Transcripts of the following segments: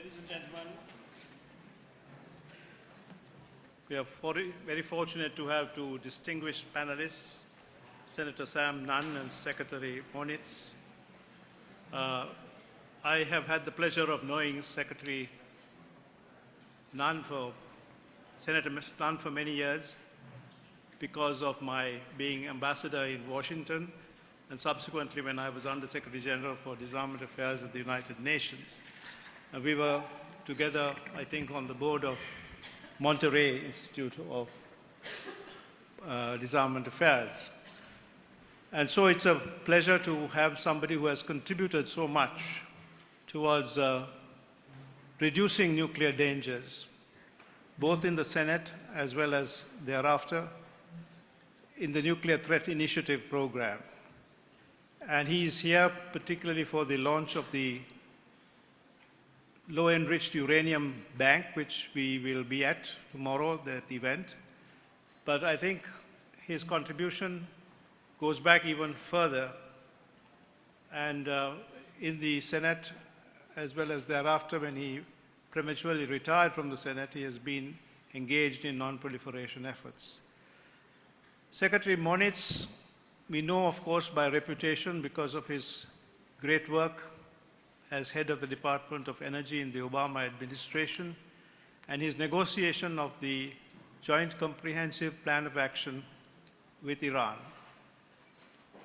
Ladies and gentlemen, we are very fortunate to have two distinguished panelists, Senator Sam Nunn and Secretary Moniz. I have had the pleasure of knowing Secretary Senator Nunn for many years because of my being ambassador in Washington and subsequently when I was Under Secretary General for Disarmament Affairs at the United Nations. We were together, I think, on the board of Monterey Institute of Disarmament Affairs. And so it's a pleasure to have somebody who has contributed so much towards reducing nuclear dangers, both in the Senate as well as thereafter in the Nuclear Threat Initiative program. And he's here particularly for the launch of the Low-Enriched Uranium Bank, which we will be at tomorrow, that event. But I think his contribution goes back even further. And in the Senate, as well as thereafter, when he prematurely retired from the Senate, he has been engaged in non-proliferation efforts. Secretary Moniz, we know, of course, by reputation because of his great work as head of the Department of Energy in the Obama administration and his negotiation of the Joint Comprehensive Plan of Action with Iran.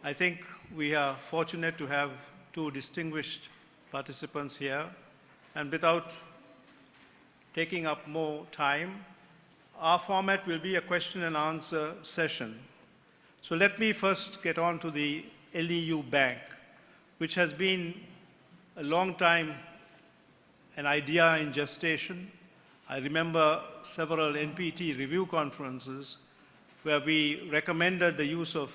I think we are fortunate to have two distinguished participants here, and without taking up more time, our format will be a question and answer session. So let me first get on to the LEU Bank, which has been a long time an idea in gestation. I remember several NPT review conferences where we recommended the use of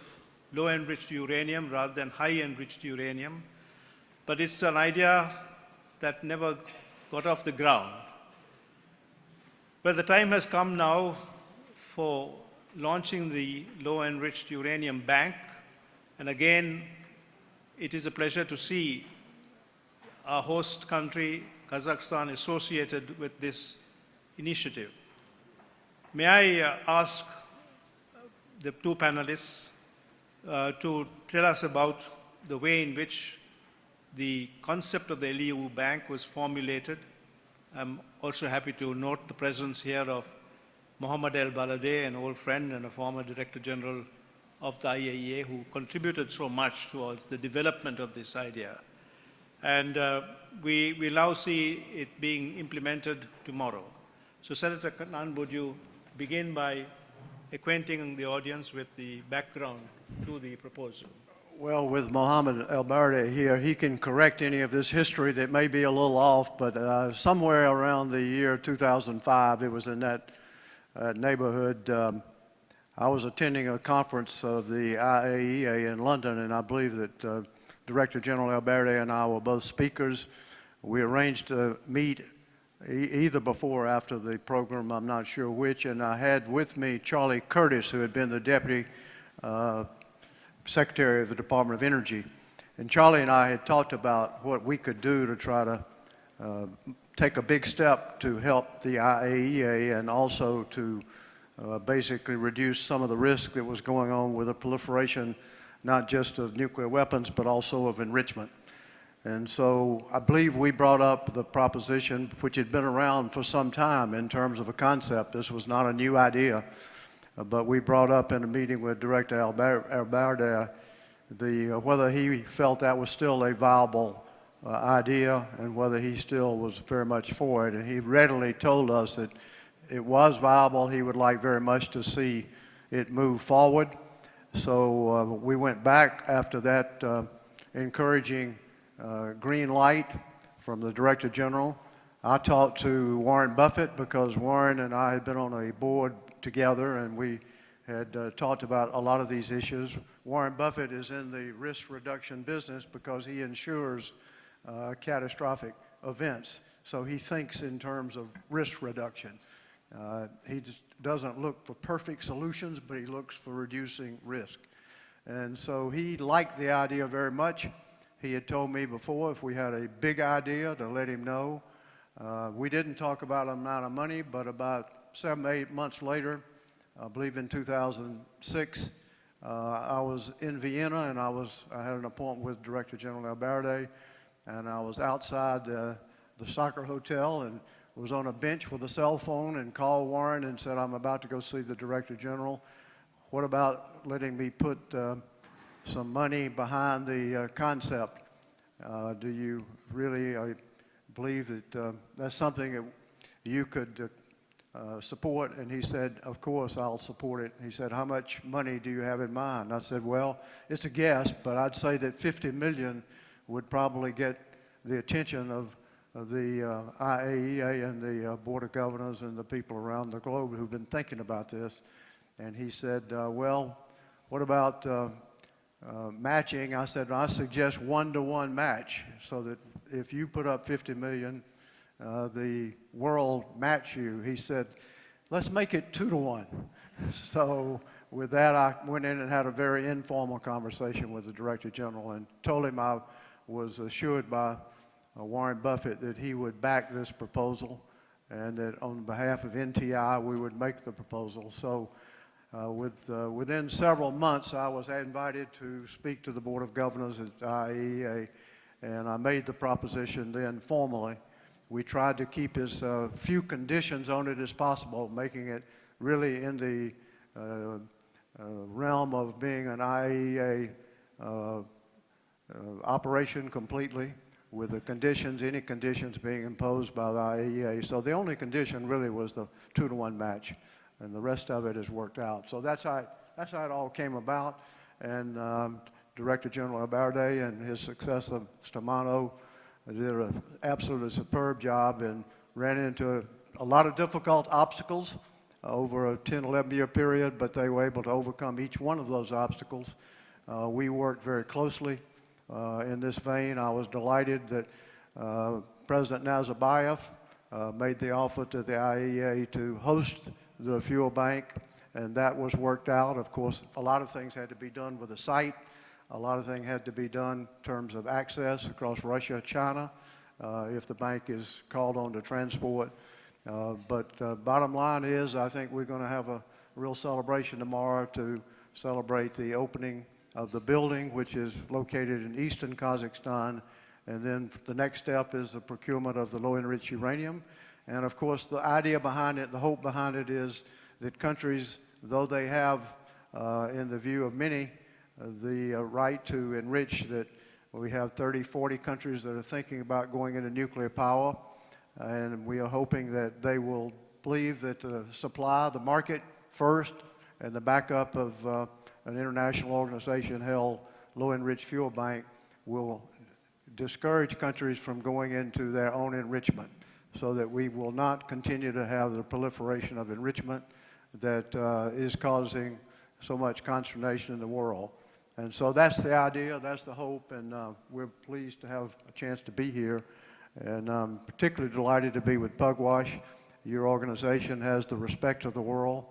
low-enriched uranium rather than high-enriched uranium, but it's an idea that never got off the ground. But the time has come now for launching the Low-Enriched Uranium Bank, and again, it is a pleasure to see our host country, Kazakhstan, associated with this initiative. May I ask the two panelists to tell us about the way in which the concept of the LEU Bank was formulated. I'm also happy to note the presence here of Mohamed Elbaradei, an old friend and a former Director General of the IAEA, who contributed so much towards the development of this idea. And we now see it being implemented tomorrow. So Senator Nunn, would you begin by acquainting the audience with the background to the proposal? Well, with Mohamed Elbaradei here, he can correct any of this history that may be a little off, but somewhere around the year 2005, it was in that neighborhood. I was attending a conference of the IAEA in London, and I believe that Director General Elbaradei and I were both speakers. We arranged to meet either before or after the program, I'm not sure which, and I had with me Charlie Curtis, who had been the Deputy Secretary of the Department of Energy. And Charlie and I had talked about what we could do to try to take a big step to help the IAEA and also to basically reduce some of the risk that was going on with the proliferation, not just of nuclear weapons, but also of enrichment. And so I believe we brought up the proposition, which had been around for some time in terms of a concept. This was not a new idea, but we brought up in a meeting with Director Elbaradei whether he felt that was still a viable idea and whether he still was very much for it. And he readily told us that it was viable. He would like very much to see it move forward. So we went back after that encouraging green light from the Director General. I talked to Warren Buffett because Warren and I had been on a board together and we had talked about a lot of these issues. Warren Buffett is in the risk reduction business because he insures catastrophic events. So he thinks in terms of risk reduction. He just doesn't look for perfect solutions, but he looks for reducing risk. And so he liked the idea very much. He had told me before if we had a big idea to let him know. We didn't talk about an amount of money, but about 7 or 8 months later, I believe in 2006, I was in Vienna and I had an appointment with Director General Elbaradei, and I was outside the Soccer Hotel and was on a bench with a cell phone and called Warren and said, I'm about to go see the Director General. What about letting me put some money behind the concept? Do you really believe that that's something that you could support? And he said, of course, I'll support it. He said, how much money do you have in mind? I said, well, it's a guess, but I'd say that 50 million would probably get the attention of the IAEA and the Board of Governors and the people around the globe who've been thinking about this. And he said, well, what about matching? I said, I suggest 1-to-1 match, so that if you put up 50 million, the world match you. He said, let's make it 2-to-1. So with that, I went in and had a very informal conversation with the Director General and told him I was assured by Warren Buffett that he would back this proposal and that on behalf of NTI we would make the proposal. So within several months I was invited to speak to the Board of Governors at IAEA, and I made the proposition then formally. We tried to keep as few conditions on it as possible, making it really in the realm of being an IAEA operation completely, with the conditions, any conditions being imposed by the IAEA. So the only condition really was the 2-to-1 match, and the rest of it has worked out. So that's how it all came about, and Director General Elbaradei and his successor, Stamano, did an absolutely superb job and ran into a lot of difficult obstacles over a 10, 11-year period, but they were able to overcome each one of those obstacles. We worked very closely in this vein. I was delighted that President Nazarbayev made the offer to the IAEA to host the fuel bank, and that was worked out. Of course, a lot of things had to be done with the site. A lot of things had to be done in terms of access across Russia, China, if the bank is called on to transport. But bottom line is, I think we're going to have a real celebration tomorrow to celebrate the opening of the building, which is located in eastern Kazakhstan. And then the next step is the procurement of the low-enriched uranium. And of course, the idea behind it, the hope behind it is that countries, though they have, in the view of many, the right to enrich, that we have 30, 40 countries that are thinking about going into nuclear power, and we are hoping that they will believe that the supply, the market first, and the backup of an international organization held low-enriched fuel bank will discourage countries from going into their own enrichment, so that we will not continue to have the proliferation of enrichment that is causing so much consternation in the world. And so that's the idea, that's the hope, and we're pleased to have a chance to be here. And I'm particularly delighted to be with Pugwash. Your organization has the respect of the world.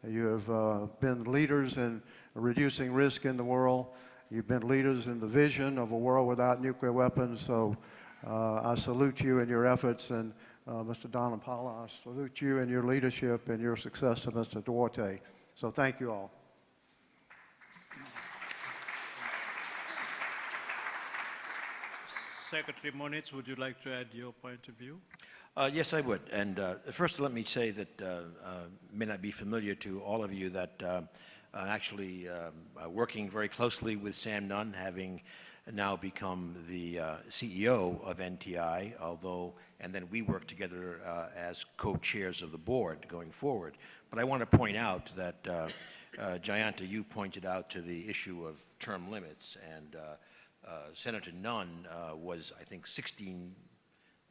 You have been leaders in reducing risk in the world. You've been leaders in the vision of a world without nuclear weapons. So I salute you in your efforts, and Mr. Dhanapala, I salute you in your leadership and your success to Mr. Dorothy. So thank you all. Secretary Moniz, would you like to add your point of view? Yes, I would. And first, let me say that may not be familiar to all of you that I'm actually working very closely with Sam Nunn, having now become the CEO of NTI, and then we work together as co-chairs of the board going forward. But I want to point out that, Jayantha, you pointed out to the issue of term limits, and Senator Nunn was, I think,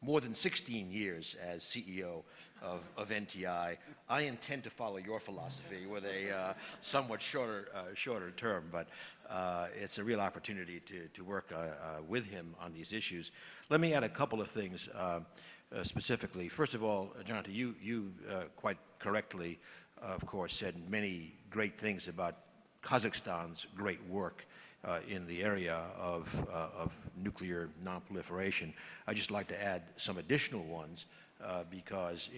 more than 16 years as CEO of NTI. I intend to follow your philosophy with a somewhat shorter term, but it's a real opportunity to work with him on these issues. Let me add a couple of things specifically. First of all, Jayantha, you quite correctly, of course, said many great things about Kazakhstan's great work in the area of nuclear non-proliferation. I'd just like to add some additional ones because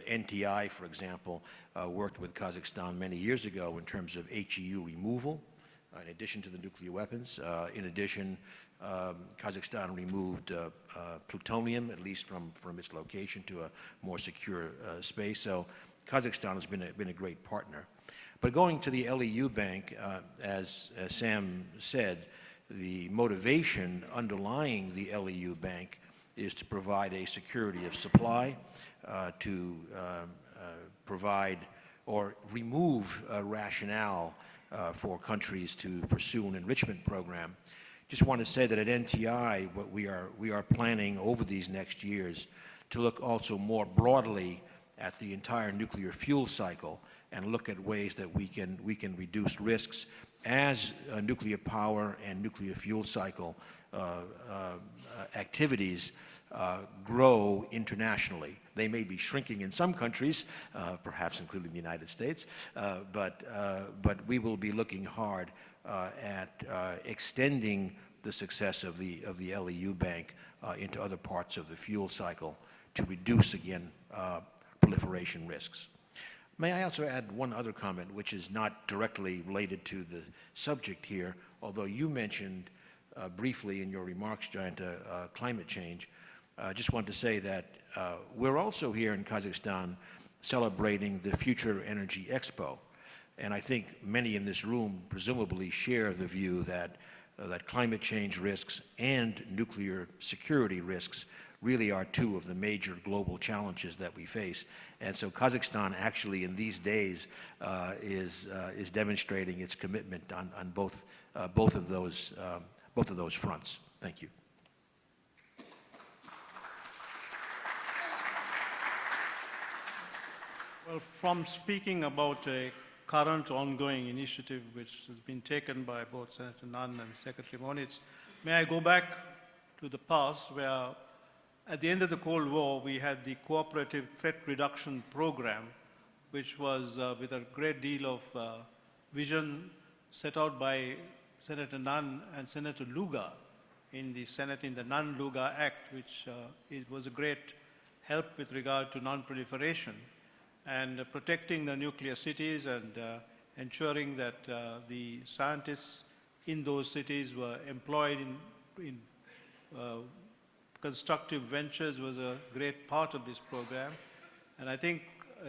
NTI, for example, worked with Kazakhstan many years ago in terms of HEU removal, in addition to the nuclear weapons. In addition, Kazakhstan removed plutonium, at least from its location, to a more secure space. So Kazakhstan has been a great partner. But going to the LEU Bank, as Sam said, the motivation underlying the LEU Bank is to provide a security of supply, to provide or remove rationale for countries to pursue an enrichment program. Just want to say that at NTI, what we are planning over these next years to look also more broadly at the entire nuclear fuel cycle and look at ways that we can reduce risks as nuclear power and nuclear fuel cycle activities grow internationally. They may be shrinking in some countries, perhaps including the United States, but we will be looking hard at extending the success of the LEU Bank into other parts of the fuel cycle to reduce, again, proliferation risks. May I also add one other comment, which is not directly related to the subject here, although you mentioned briefly in your remarks, Jayantha, climate change. I just want to say that we're also here in Kazakhstan celebrating the Future Energy Expo. And I think many in this room presumably share the view that climate change risks and nuclear security risks really are two of the major global challenges that we face. And so Kazakhstan actually in these days is demonstrating its commitment on both of those fronts. Thank you. Well, from speaking about a current ongoing initiative which has been taken by both Senator Nunn and Secretary Moniz, may I go back to the past where at the end of the Cold War we had the Cooperative Threat Reduction Program, which was with a great deal of vision set out by Senator Nunn and Senator Lugar in the Senate in the Nunn-Lugar Act, which it was a great help with regard to non-proliferation and protecting the nuclear cities and ensuring that the scientists in those cities were employed in constructive ventures was a great part of this program. And I think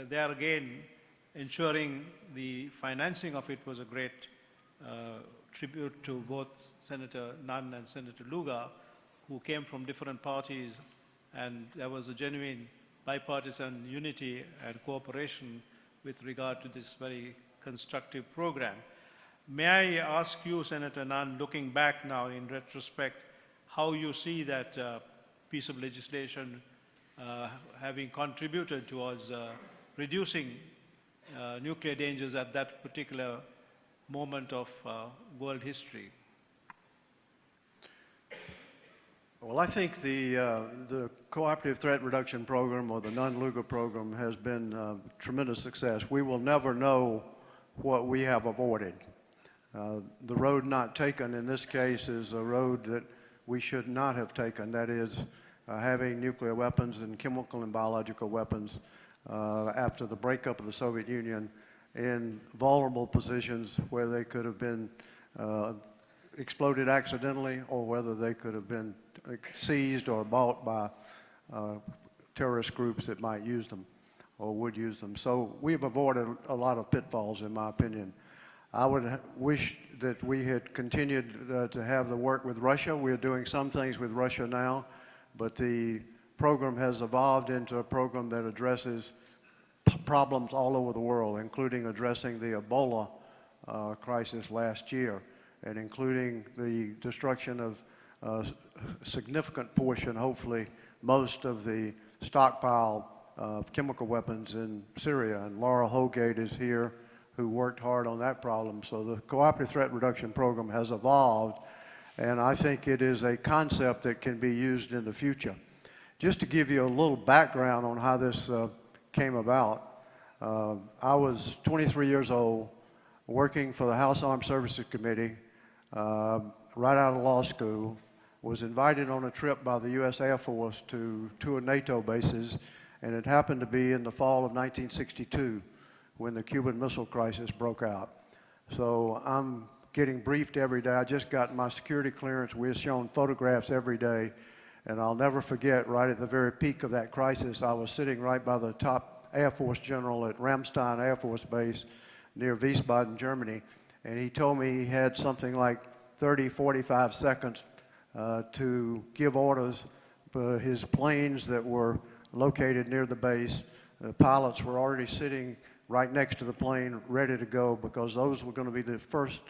there again, ensuring the financing of it was a great tribute to both Senator Nunn and Senator Lugar, who came from different parties, and there was a genuine bipartisan unity and cooperation with regard to this very constructive program. May I ask you, Senator Nunn, looking back now in retrospect, how you see that piece of legislation having contributed towards reducing nuclear dangers at that particular moment of world history? Well, I think the Cooperative Threat Reduction Program, or the Nunn-Lugar program, has been a tremendous success. We will never know what we have avoided. The road not taken in this case is a road that we should not have taken, that is having nuclear weapons and chemical and biological weapons after the breakup of the Soviet Union in vulnerable positions where they could have been exploded accidentally, or whether they could have been seized or bought by terrorist groups that might use them or would use them. So we've avoided a lot of pitfalls, in my opinion. I would wish that we had continued to have the work with Russia. We're doing some things with Russia now, but the program has evolved into a program that addresses problems all over the world, including addressing the Ebola crisis last year, and including the destruction of a significant portion, hopefully most of the stockpile of chemical weapons in Syria. And Laura Holgate is here, who worked hard on that problem. So the Cooperative Threat Reduction Program has evolved, and I think it is a concept that can be used in the future. Just to give you a little background on how this came about, I was 23 years old, working for the House Armed Services Committee right out of law school, was invited on a trip by the U.S. Air Force to tour NATO bases, and it happened to be in the fall of 1962 when the Cuban Missile Crisis broke out. So I'm getting briefed every day. I just got my security clearance. We're shown photographs every day, and I'll never forget, right at the very peak of that crisis, I was sitting right by the top Air Force general at Ramstein Air Force Base near Wiesbaden, Germany, and he told me he had something like 30, 45 seconds to give orders. His planes that were located near the base, the pilots were already sitting right next to the plane ready to go because those were going to be the first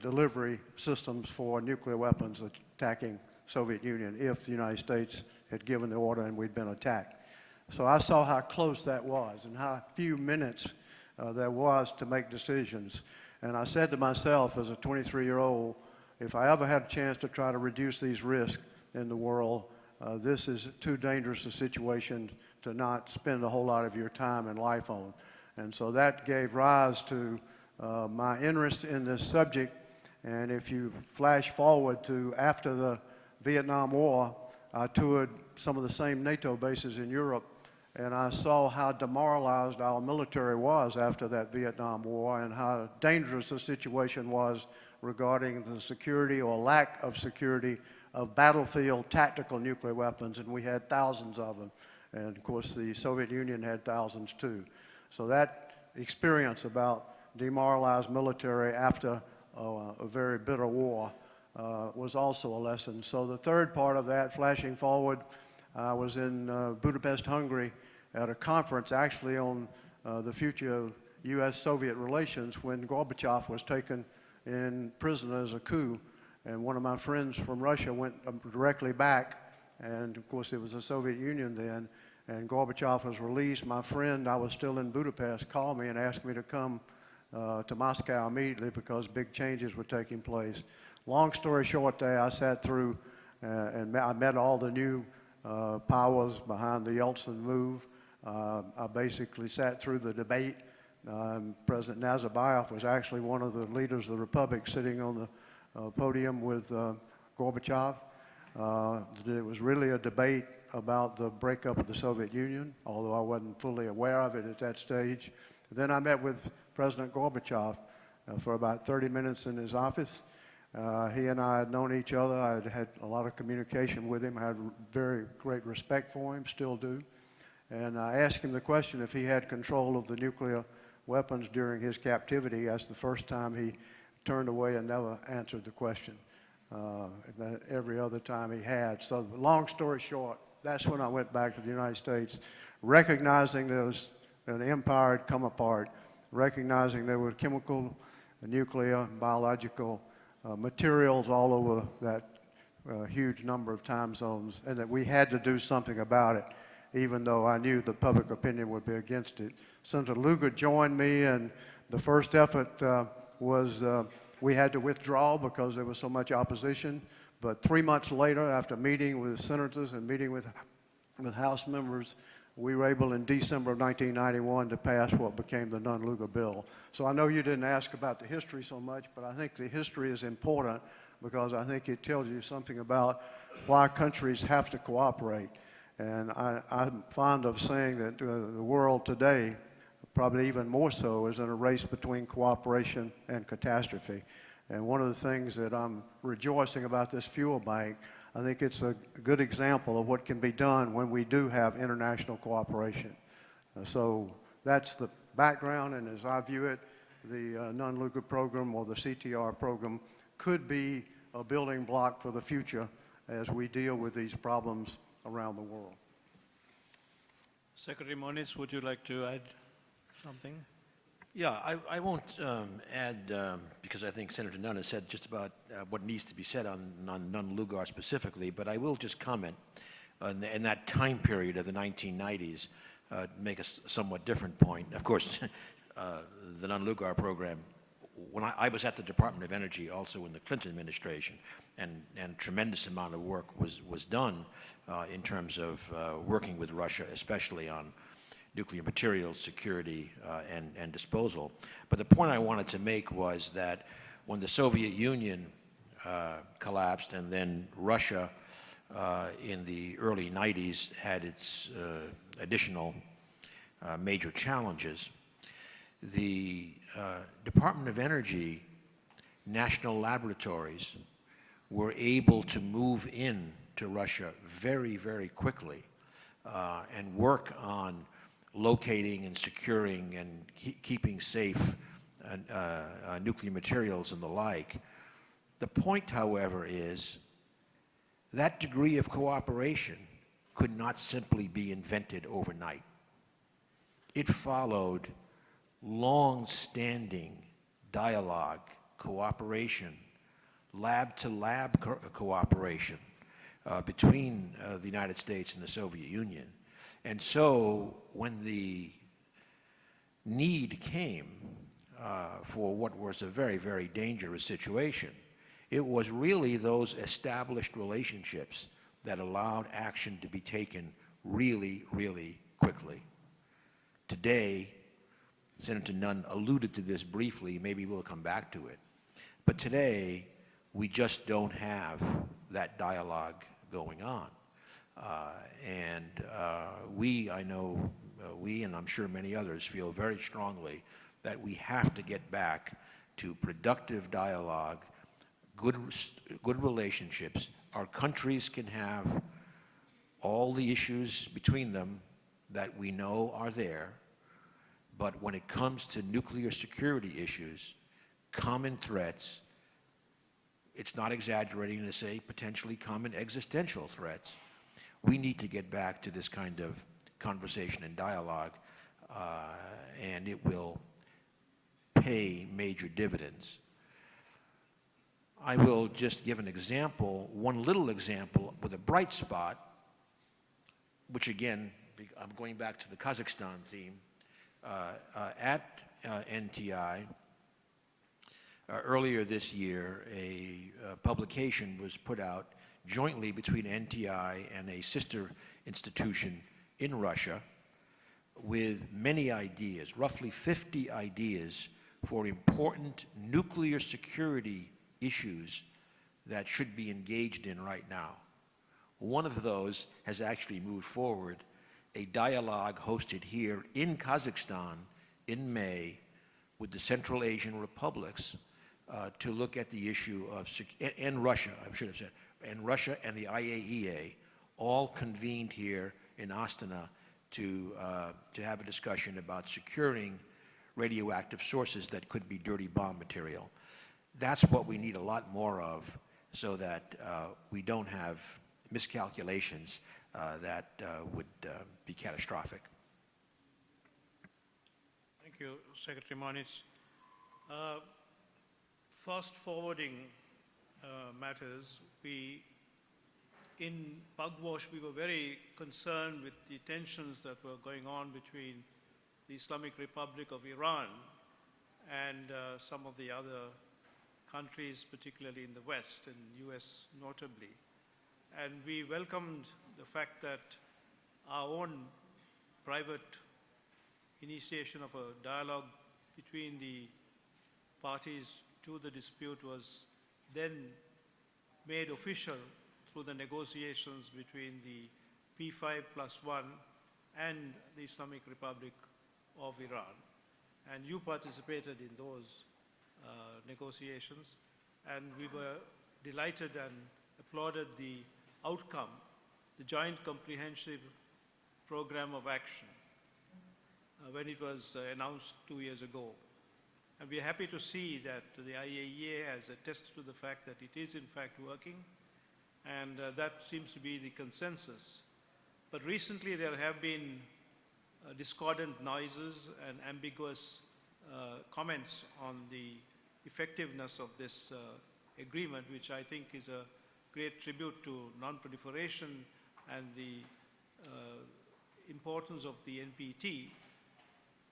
delivery systems for nuclear weapons attacking Soviet Union if the United States had given the order and we'd been attacked. So I saw how close that was and how few minutes there was to make decisions. And I said to myself as a 23-year-old, if I ever had a chance to try to reduce these risks in the world, this is too dangerous a situation to not spend a whole lot of your time and life on. And so that gave rise to my interest in this subject. And if you flash forward to after the Vietnam War, I toured some of the same NATO bases in Europe, and I saw how demoralized our military was after that Vietnam War and how dangerous the situation was regarding the security or lack of security of battlefield tactical nuclear weapons, and we had thousands of them. And of course, the Soviet Union had thousands too. So that experience about demoralized military after a very bitter war was also a lesson. So the third part of that, flashing forward, I was in Budapest, Hungary at a conference actually on the future of U.S.-Soviet relations when Gorbachev was taken in prison as a coup. And one of my friends from Russia went directly back, and of course it was the Soviet Union then, and Gorbachev was released. My friend, I was still in Budapest, called me and asked me to come to Moscow immediately because big changes were taking place. Long story short there, I sat through and I met all the new powers behind the Yeltsin move. I basically sat through the debate. President Nazarbayev was actually one of the leaders of the Republic sitting on the podium with Gorbachev. It was really a debate about the breakup of the Soviet Union, although I wasn't fully aware of it at that stage. Then I met with President Gorbachev for about 30 minutes in his office. He and I had known each other. I had had a lot of communication with him. I had very great respect for him, still do. And I asked him the question if he had control of the nuclear weapons during his captivity. That's the first time he turned away and never answered the question. Every other time he had. So long story short, that's when I went back to the United States, recognizing there was an empire had come apart, recognizing there were chemical, nuclear, biological materials all over that huge number of time zones, and that we had to do something about it, even though I knew the public opinion would be against it. Senator Lugar joined me, and the first effort was we had to withdraw because there was so much opposition. But 3 months later, after meeting with senators and meeting with House members, we were able in December of 1991 to pass what became the Nunn-Lugar bill. So I know you didn't ask about the history so much, but I think the history is important because I think it tells you something about why countries have to cooperate. And I'm fond of saying that the world today, probably even more so, is in a race between cooperation and catastrophe. And one of the things that I'm rejoicing about this fuel bank, I think it's a good example of what can be done when we do have international cooperation. So that's the background, and as I view it, the Nunn-Lugar program or the CTR program could be a building block for the future as we deal with these problems around the world. Secretary Moniz, would you like to add something? Yeah, I won't add, because I think Senator Nunn has said just about what needs to be said on Nunn-Lugar specifically, but I will just comment in that time period of the 1990s, make a somewhat different point. Of course, the Nunn-Lugar program, when I was at the Department of Energy also in the Clinton administration, and tremendous amount of work was done in terms of working with Russia, especially on nuclear materials, security, and disposal. But the point I wanted to make was that when the Soviet Union collapsed and then Russia in the early 90s had its additional major challenges, the Department of Energy national laboratories were able to move in to Russia very, very quickly and work on locating and securing and keeping safe nuclear materials and the like. The point, however, is that degree of cooperation could not simply be invented overnight. It followed long-standing dialogue, cooperation, lab-to-lab cooperation between the United States and the Soviet Union. And so when the need came for what was a very, very dangerous situation, it was really those established relationships that allowed action to be taken really, really quickly. Today, Senator Nunn alluded to this briefly, maybe we'll come back to it, but today we just don't have that dialogue going on. I know we, and I'm sure many others, feel very strongly that we have to get back to productive dialogue, good relationships. Our countries can have all the issues between them that we know are there, but when it comes to nuclear security issues, common threats, it's not exaggerating to say potentially common existential threats, we need to get back to this kind of conversation and dialogue, and it will pay major dividends. I will just give an example, one little example with a bright spot, which again, I'm going back to the Kazakhstan theme. At NTI, earlier this year, a publication was put out jointly between NTI and a sister institution in Russia with many ideas, roughly 50 ideas for important nuclear security issues that should be engaged in right now. One of those has actually moved forward, a dialogue hosted here in Kazakhstan in May with the Central Asian republics to look at the issue of, and Russia, I should have said, and Russia and the IAEA all convened here in Astana to have a discussion about securing radioactive sources that could be dirty bomb material. That's what we need a lot more of so that we don't have miscalculations that would be catastrophic. Thank you, Secretary Moniz. Fast forwarding matters, in Pugwash, we were very concerned with the tensions that were going on between the Islamic Republic of Iran and some of the other countries, particularly in the West, and US notably. And we welcomed the fact that our own private initiation of a dialogue between the parties to the dispute was then made official through the negotiations between the P5+1 and the Islamic Republic of Iran. And you participated in those negotiations, and we were delighted and applauded the outcome, the Joint Comprehensive Program of Action, when it was announced 2 years ago. And we are happy to see that the IAEA has attested to the fact that it is in fact working, and that seems to be the consensus. But recently there have been discordant noises and ambiguous comments on the effectiveness of this agreement, which I think is a great tribute to non-proliferation and the importance of the NPT.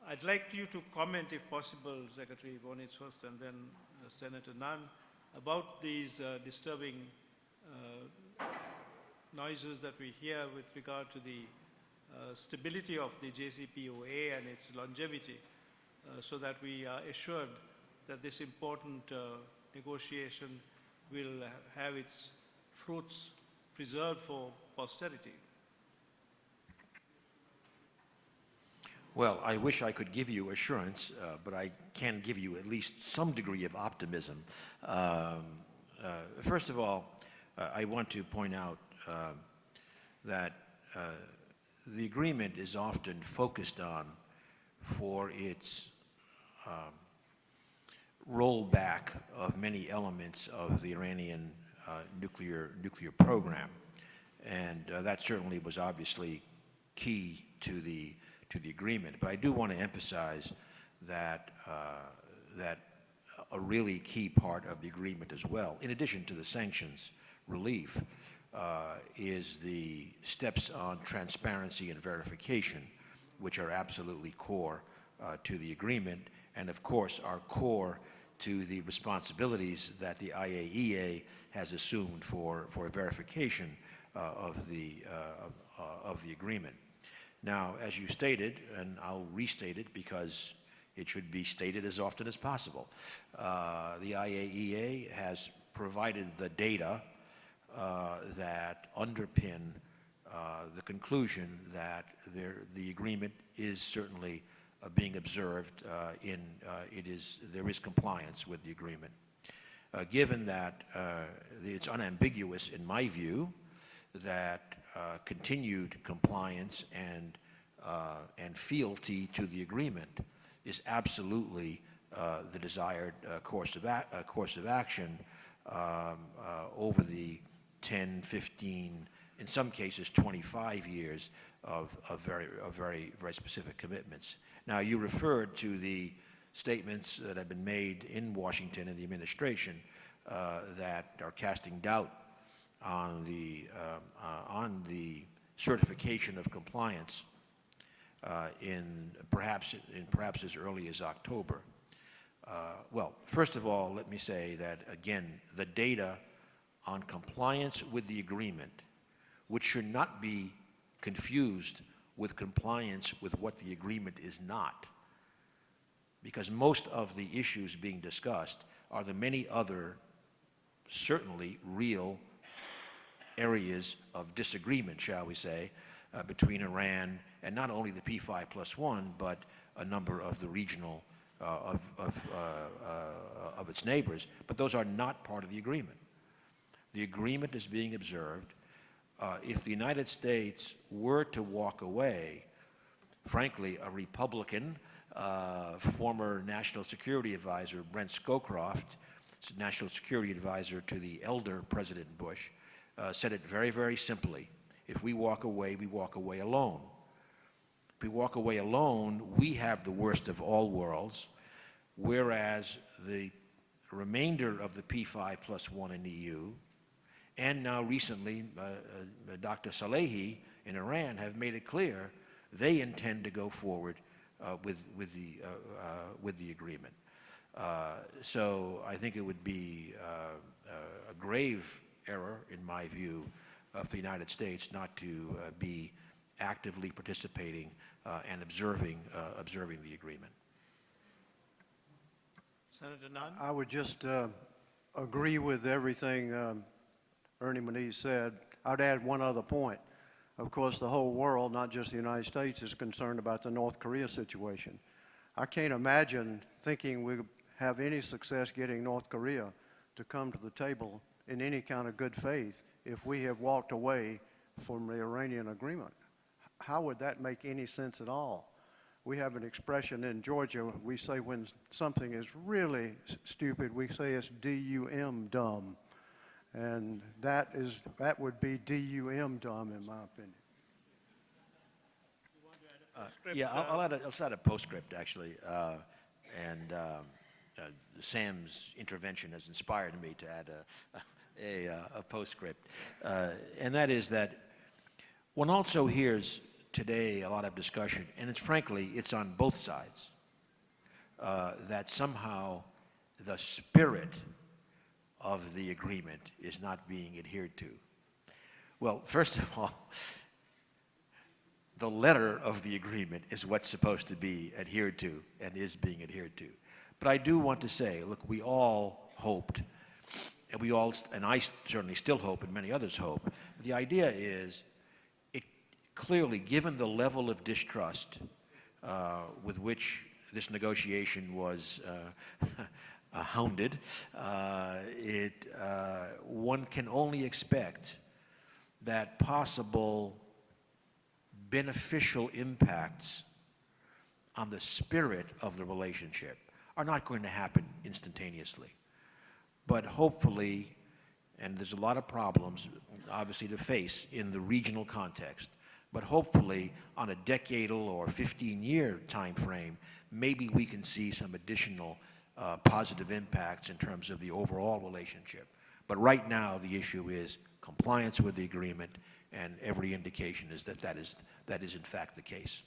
I'd like you to comment, if possible, Secretary Moniz first and then Senator Nunn, about these disturbing noises that we hear with regard to the stability of the JCPOA and its longevity, so that we are assured that this important negotiation will have its fruits preserved for posterity? Well, I wish I could give you assurance, but I can give you at least some degree of optimism. First of all, I want to point out that the agreement is often focused on for its rollback of many elements of the Iranian nuclear program, and that certainly was obviously key to the agreement. But I do want to emphasize that that a really key part of the agreement as well, in addition to the sanctions relief, is the steps on transparency and verification, which are absolutely core to the agreement, and of course are core to the responsibilities that the IAEA has assumed for verification of the agreement. Now, as you stated, and I'll restate it because it should be stated as often as possible, the IAEA has provided the data that underpin the conclusion that the agreement is certainly being observed. There is compliance with the agreement. Given that it's unambiguous, in my view, that continued compliance and fealty to the agreement is absolutely the desired course of action over the 10, 15, in some cases 25 years of very specific commitments. Now, you referred to the statements that have been made in Washington and the administration that are casting doubt on the certification of compliance in perhaps as early as October. Well, first of all, let me say that, again, the data on compliance with the agreement, which should not be confused with compliance with what the agreement is not, because most of the issues being discussed are the many other, certainly real areas of disagreement, shall we say, between Iran and not only the P5+1, but a number of the regional of its neighbors. But those are not part of the agreement. The agreement is being observed. If the United States were to walk away, frankly, a Republican, former National Security Advisor, Brent Scowcroft, National Security Advisor to the elder President Bush, said it very, very simply. If we walk away alone. If we walk away alone, we have the worst of all worlds, whereas the remainder of the P5+1 in the EU, and now recently Dr. Salehi in Iran have made it clear they intend to go forward with the agreement. So I think it would be a grave error, in my view, of the United States not to be actively participating and observing the agreement. Senator Nunn? I would just agree with everything Ernie Moniz said. I'd add one other point. Of course, the whole world, not just the United States, is concerned about the North Korea situation. I can't imagine thinking we have any success getting North Korea to come to the table in any kind of good faith if we have walked away from the Iranian agreement. How would that make any sense at all? We have an expression in Georgia, we say when something is really stupid, we say it's D-U-M, dumb. And that would be D-U-M, dumb, in my opinion. Yeah, I'll add a postscript, actually. Sam's intervention has inspired me to add a postscript. And that is that one also hears today a lot of discussion, and it's on both sides, that somehow the spirit of the agreement is not being adhered to. Well, first of all, the letter of the agreement is what's supposed to be adhered to and is being adhered to. But I do want to say, look, we all hoped, and and I certainly still hope, and many others hope. The idea is, it clearly, given the level of distrust with which this negotiation was hounded, one can only expect that possible beneficial impacts on the spirit of the relationship are not going to happen instantaneously. But hopefully, and there's a lot of problems, obviously, to face in the regional context, but hopefully on a decadal or 15-year time frame, maybe we can see some additional positive impacts in terms of the overall relationship. But right now, the issue is compliance with the agreement, and every indication is that that is in fact the case.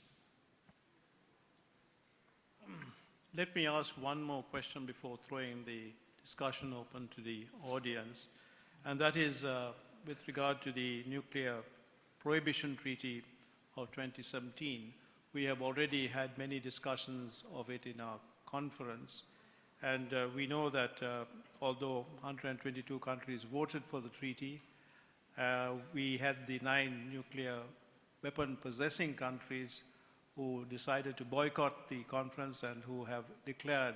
Let me ask one more question before throwing the discussion open to the audience, and that is with regard to the Nuclear Prohibition Treaty of 2017. We have already had many discussions of it in our conference, and we know that although 122 countries voted for the treaty, we had the 9 nuclear weapon possessing countries who decided to boycott the conference and who have declared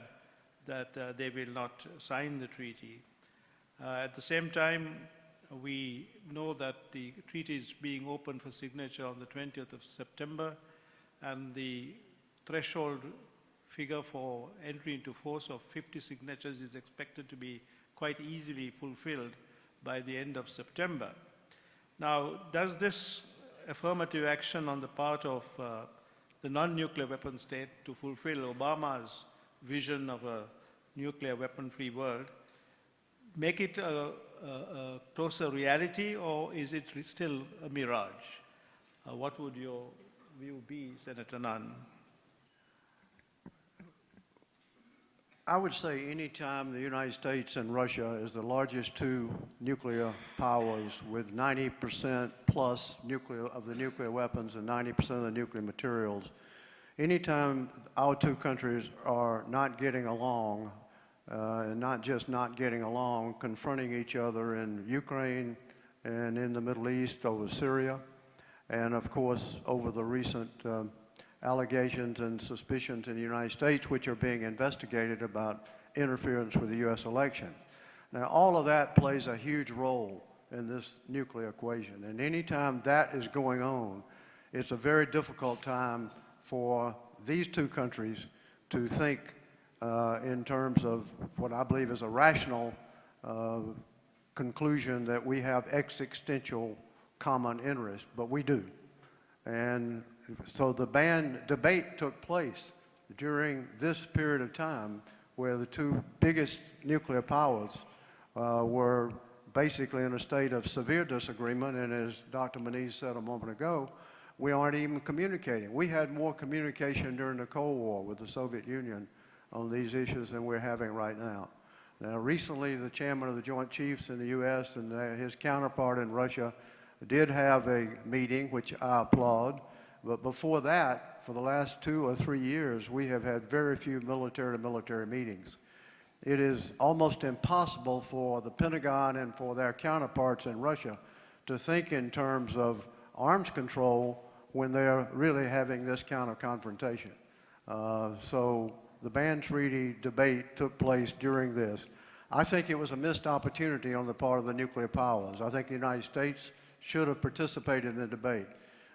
that they will not sign the treaty. At the same time, we know that the treaty is being opened for signature on the 20th of September, and the threshold figure for entry into force of 50 signatures is expected to be quite easily fulfilled by the end of September. Now, does this affirmative action on the part of the non-nuclear weapon state to fulfill Obama's vision of a nuclear weapon-free world make it a closer reality, or is it still a mirage? What would your view be, Senator Nunn? I would say any time the United States and Russia is the largest 2 nuclear powers with 90% plus of the nuclear weapons and 90% of the nuclear materials, anytime our 2 countries are not getting along, and not just not getting along, confronting each other in Ukraine and in the Middle East over Syria, and of course over the recent allegations and suspicions in the United States, which are being investigated about interference with the U.S. election. Now, all of that plays a huge role in this nuclear equation, and anytime that is going on, it's a very difficult time for these 2 countries to think in terms of what I believe is a rational conclusion that we have existential common interest, but we do. And so the ban debate took place during this period of time where the 2 biggest nuclear powers were basically in a state of severe disagreement, and as Dr. Moniz said a moment ago, we aren't even communicating. We had more communication during the Cold War with the Soviet Union on these issues than we're having right now. Now, recently, the chairman of the Joint Chiefs in the U.S. and his counterpart in Russia did have a meeting, which I applaud. But before that, for the last 2 or 3 years, we have had very few military-to-military meetings. It is almost impossible for the Pentagon and for their counterparts in Russia to think in terms of arms control when they're really having this kind of confrontation. So the ban treaty debate took place during this. I think it was a missed opportunity on the part of the nuclear powers. I think the United States should have participated in the debate.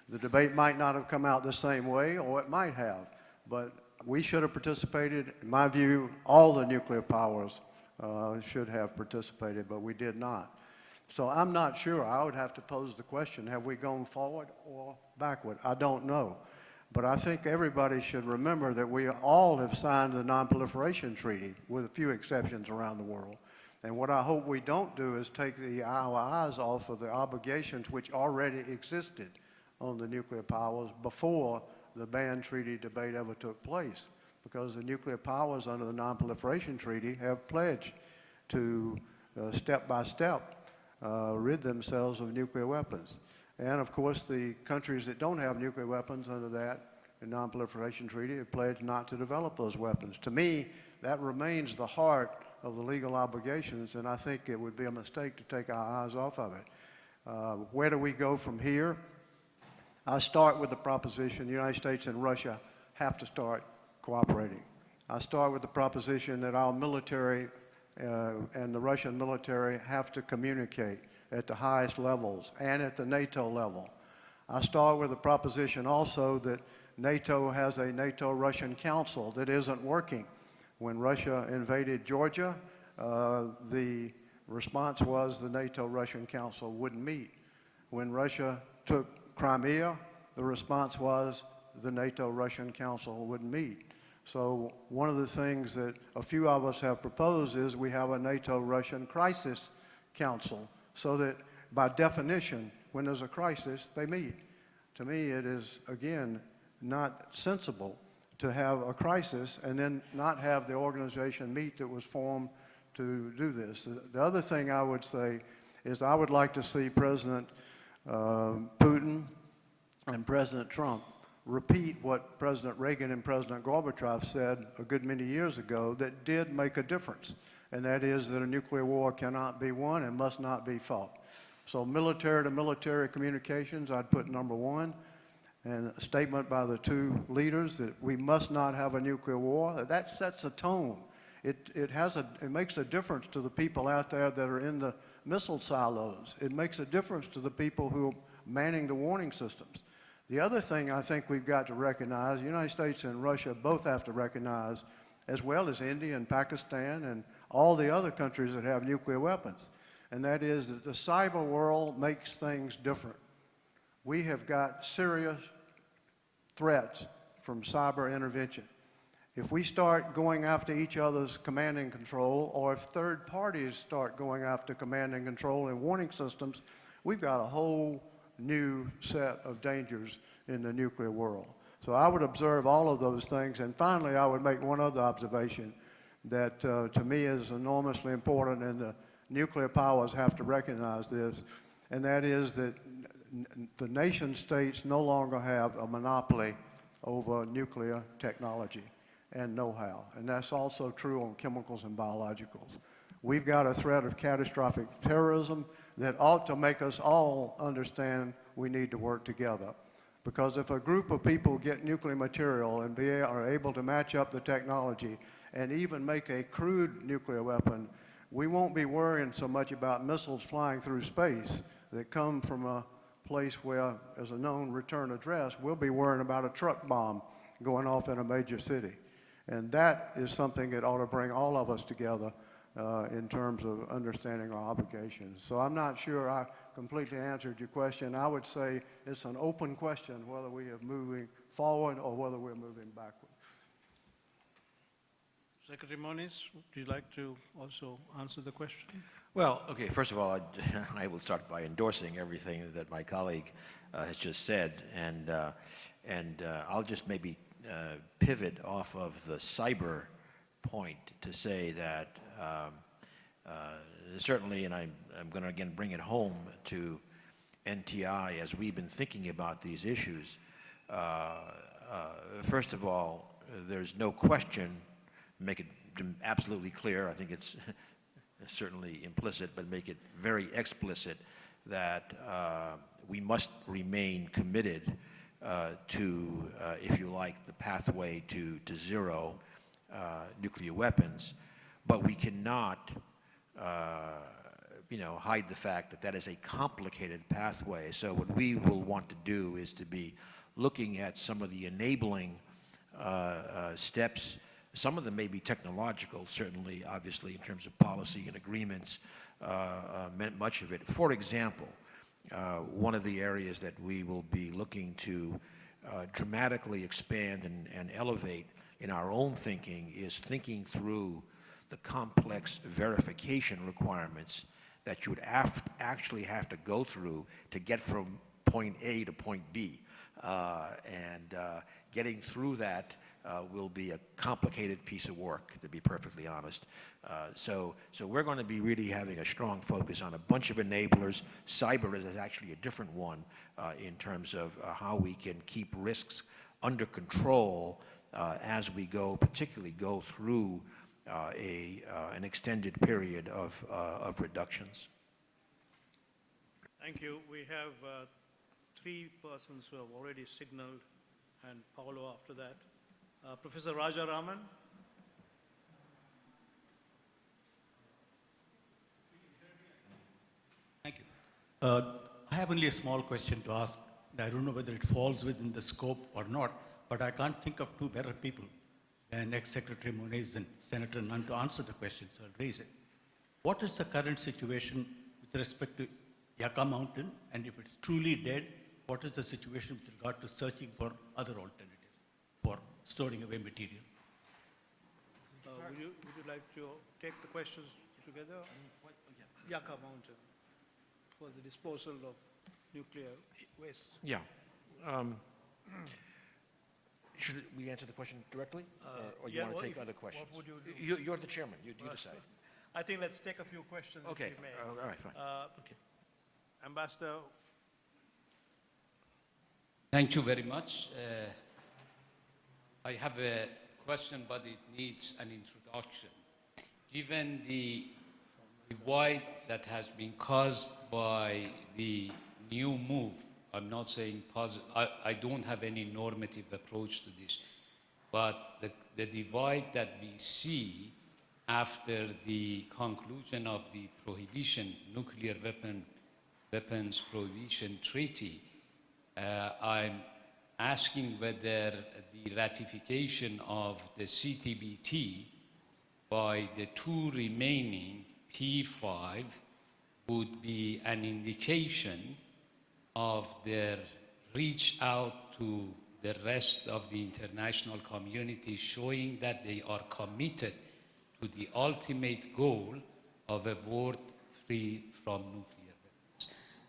The debate might not have come out the same way, or it might have, but we should have participated. In my view, all the nuclear powers should have participated, but we did not. So I'm not sure. I would have to pose the question, have we gone forward or backward? I don't know. But I think everybody should remember that we all have signed the Non-Proliferation Treaty, with a few exceptions around the world. And what I hope we don't do is take our eyes off of the obligations which already existed on the nuclear powers before the ban treaty debate ever took place, because the nuclear powers under the Non-Proliferation Treaty have pledged to step by step rid themselves of nuclear weapons. And of course, the countries that don't have nuclear weapons under that Non-Proliferation Treaty have pledged not to develop those weapons. To me, that remains the heart of the legal obligations, and I think it would be a mistake to take our eyes off of it. Where do we go from here? I start with the proposition the United States and Russia have to start cooperating. I start with the proposition that our military and the Russian military have to communicate at the highest levels and at the NATO level. I start with the proposition also that NATO has a NATO-Russian council that isn't working. When Russia invaded Georgia, the response was the NATO-Russian council wouldn't meet. When Russia took Crimea, the response was the NATO-Russian council wouldn't meet. So one of the things that a few of us have proposed is we have a NATO-Russian crisis council so that by definition, when there's a crisis, they meet. To me, it is, again, not sensible to have a crisis and then not have the organization meet that was formed to do this. The other thing I would say is I would like to see President Putin and President Trump repeat what President Reagan and President Gorbachev said a good many years ago that did make a difference, and that is that a nuclear war cannot be won and must not be fought. So military to military communications, I'd put number one, and a statement by the two leaders that we must not have a nuclear war. That sets a tone. It makes a difference to the people out there that are in the missile silos. It makes a difference to the people who are manning the warning systems. The other thing I think we've got to recognize, the United States and Russia both have to recognize, as well as India and Pakistan and all the other countries that have nuclear weapons, and that is that the cyber world makes things different. We have got serious threats from cyber intervention. If we start going after each other's command and control, or if third parties start going after command and control and warning systems, we've got a whole new set of dangers in the nuclear world. So I would observe all of those things. And finally, I would make one other observation that to me is enormously important, and the nuclear powers have to recognize this, and that is that the nation states no longer have a monopoly over nuclear technology and know-how, and that's also true on chemicals and biologicals. We've got a threat of catastrophic terrorism that ought to make us all understand we need to work together. Because if a group of people get nuclear material and are able to match up the technology and even make a crude nuclear weapon, we won't be worrying so much about missiles flying through space that come from a place where there's a known return address. We'll be worrying about a truck bomb going off in a major city. And that is something that ought to bring all of us together in terms of understanding our obligations. So I'm not sure I completely answered your question. I would say it's an open question whether we are moving forward or whether we're moving backward. Secretary Moniz, would you like to also answer the question? Well, okay, first of all, I will start by endorsing everything that my colleague has just said, and I'll just maybe pivot off of the cyber point to say that certainly, and I'm going to again bring it home to NTI as we've been thinking about these issues. First of all, there's no question, make it absolutely clear, I think it's certainly implicit, but make it very explicit that we must remain committed to, if you like, the pathway to zero nuclear weapons, but we cannot hide the fact that that is a complicated pathway. So what we will want to do is to be looking at some of the enabling steps. Some of them may be technological, certainly, obviously, in terms of policy and agreements, much of it. For example, one of the areas that we will be looking to dramatically expand and elevate in our own thinking is thinking through the complex verification requirements that you would actually have to go through to get from point A to point B. Getting through that will be a complicated piece of work, to be perfectly honest. So we're going to be really having a strong focus on a bunch of enablers. Cyber is actually a different one in terms of how we can keep risks under control as we particularly go through an extended period of reductions. Thank you. We have three persons who have already signaled, and Paolo after that. Professor Raja Raman. Thank you. I have only a small question to ask. I don't know whether it falls within the scope or not, but I can't think of two better people than ex-Secretary Moniz and Senator Nunn to answer the question, so I'll raise it. What is the current situation with respect to Yucca Mountain, and if it's truly dead, what is the situation with regard to searching for other alternatives for storing away material? Would you like to take the questions together? Yucca Mountain for the disposal of nuclear waste. Yeah. Should we answer the question directly, or you want to take other questions? What would you do? You're the chairman. You decide. I think let's take a few questions. Okay. If we may. All right. Fine. Okay. Ambassador. Thank you very much. I have a question, but it needs an introduction. Given the divide that has been caused by the new move, I'm not saying positive, I don't have any normative approach to this, but the divide that we see after the conclusion of the prohibition, nuclear weapons prohibition treaty, I'm asking whether the ratification of the CTBT by the two remaining P5 would be an indication of their reach out to the rest of the international community, showing that they are committed to the ultimate goal of a world free from nuclear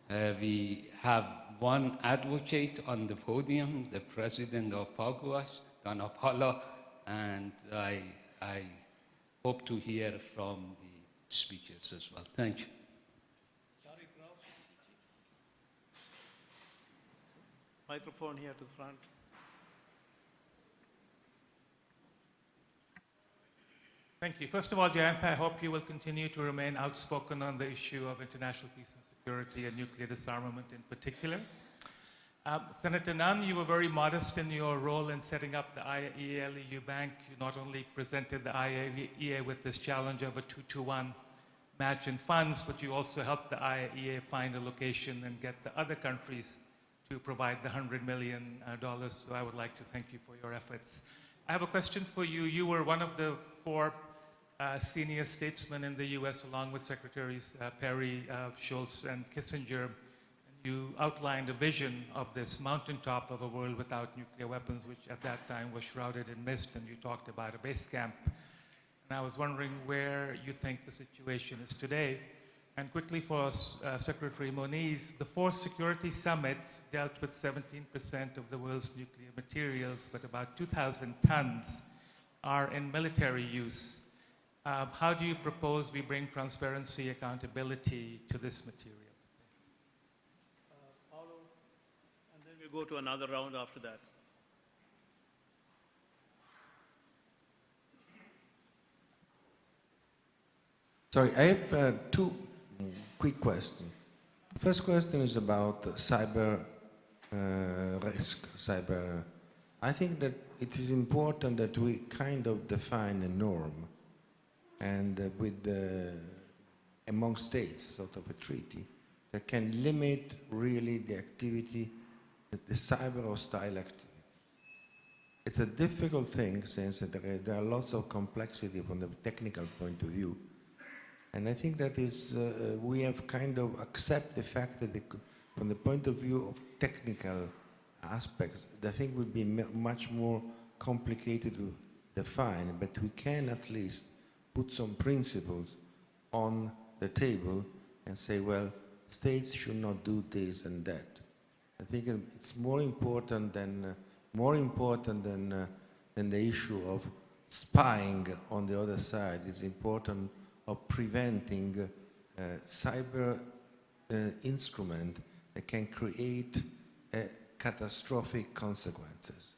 weapons. We have one advocate on the podium, the president of Pugwash, Dhanapala, and I hope to hear from the speakers as well. Thank you. Microphone here to the front. Thank you. First of all, Jayantha, I hope you will continue to remain outspoken on the issue of international peace and security and nuclear disarmament in particular. Senator Nunn, you were very modest in your role in setting up the IAEA-EU Bank. You not only presented the IAEA with this challenge of a 2-to-1 match in funds, but you also helped the IAEA find a location and get the other countries to provide the $100 million. So I would like to thank you for your efforts. I have a question for you. You were one of the four senior statesmen in the U.S., along with Secretaries Perry, Shultz, and Kissinger. You outlined a vision of this mountaintop of a world without nuclear weapons, which at that time was shrouded in mist, and you talked about a base camp. And I was wondering where you think the situation is today. And quickly for Secretary Moniz, the four security summits dealt with 17% of the world's nuclear materials, but about 2,000 tons are in military use. How do you propose we bring transparency, accountability to this material? Paolo, and then we'll go to another round after that. Sorry, I have two quick questions. First question is about cyber risk. I think that it is important that we kind of define a norm, and among states, sort of a treaty that can limit really the activity, the cyber hostile activities. It's a difficult thing since there are lots of complexity from the technical point of view. And I think that is, we have kind of accept the fact that from the point of view of technical aspects, the thing would be much more complicated to define, but we can at least put some principles on the table and say, well, states should not do this and that. I think it's more important than the issue of spying on the other side. It's important of preventing cyber instrument that can create catastrophic consequences.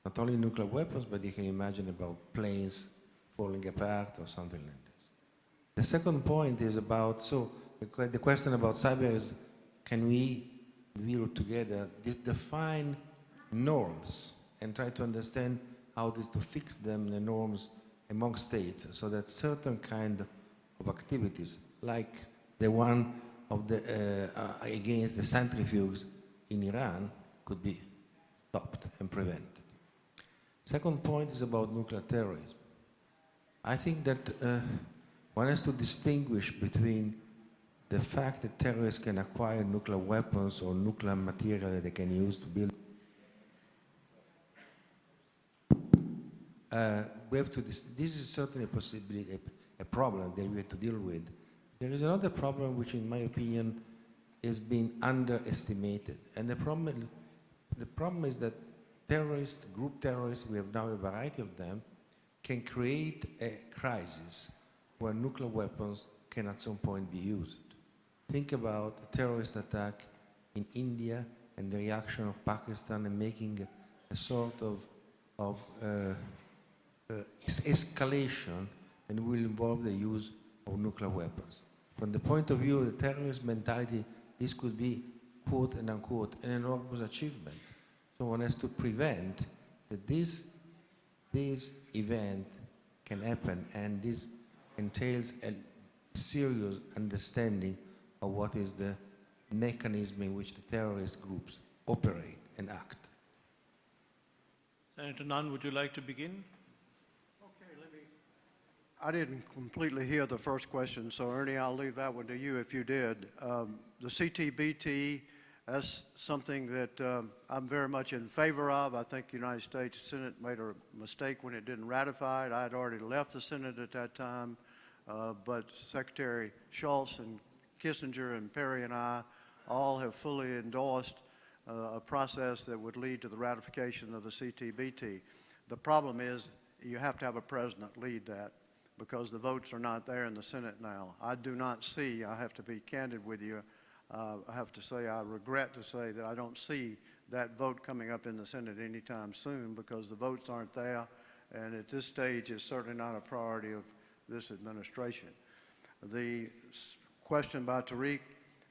Not only nuclear weapons, but you can imagine about planes falling apart or something like this. The second point is about, so the question about cyber is, can we build together define norms and try to understand how to fix them, the norms among states, so that certain kind of activities, like the one of the, against the centrifuges in Iran, could be stopped and prevented. Second point is about nuclear terrorism. I think that one has to distinguish between the fact that terrorists can acquire nuclear weapons or nuclear material that they can use to build. We have to, this is certainly a possibility, a problem that we have to deal with. There is another problem which, in my opinion, is being underestimated. And the problem is that terrorists, group terrorists, we have now a variety of them, can create a crisis where nuclear weapons can at some point be used. Think about a terrorist attack in India and the reaction of Pakistan and making a sort of escalation and will involve the use of nuclear weapons. From the point of view of the terrorist mentality, this could be, quote and unquote, an enormous achievement. So one has to prevent that this event can happen, and this entails a serious understanding of what is the mechanism in which the terrorist groups operate and act. Senator Nunn, would you like to begin? I didn't completely hear the first question, so Ernie, I'll leave that one to you if you did. The CTBT, that's something that I'm very much in favor of. I think the United States Senate made a mistake when it didn't ratify it. I had already left the Senate at that time, but Secretary Schultz and Kissinger and Perry and I all have fully endorsed a process that would lead to the ratification of the CTBT. The problem is you have to have a president lead that, because the votes are not there in the Senate now. I do not see, I have to be candid with you, I have to say I regret to say that I don't see that vote coming up in the Senate anytime soon, because the votes aren't there, and at this stage it's certainly not a priority of this administration. The question by Tariq,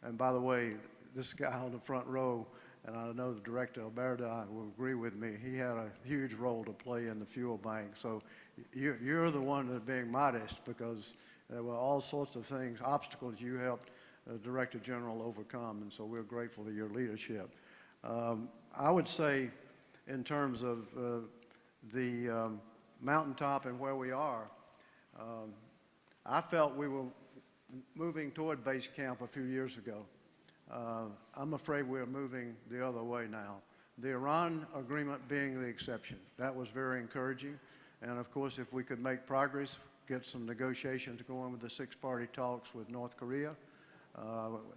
and by the way, this guy on the front row, and I know the Director Elbaradei will agree with me, he had a huge role to play in the fuel bank. So you're the one that's being modest, because there were all sorts of things, obstacles you helped Director General overcome, and so we're grateful for your leadership. I would say, in terms of the mountaintop and where we are, I felt we were moving toward base camp a few years ago. I'm afraid we're moving the other way now. The Iran agreement being the exception. That was very encouraging. And of course, if we could make progress, get some negotiations going with the six-party talks with North Korea,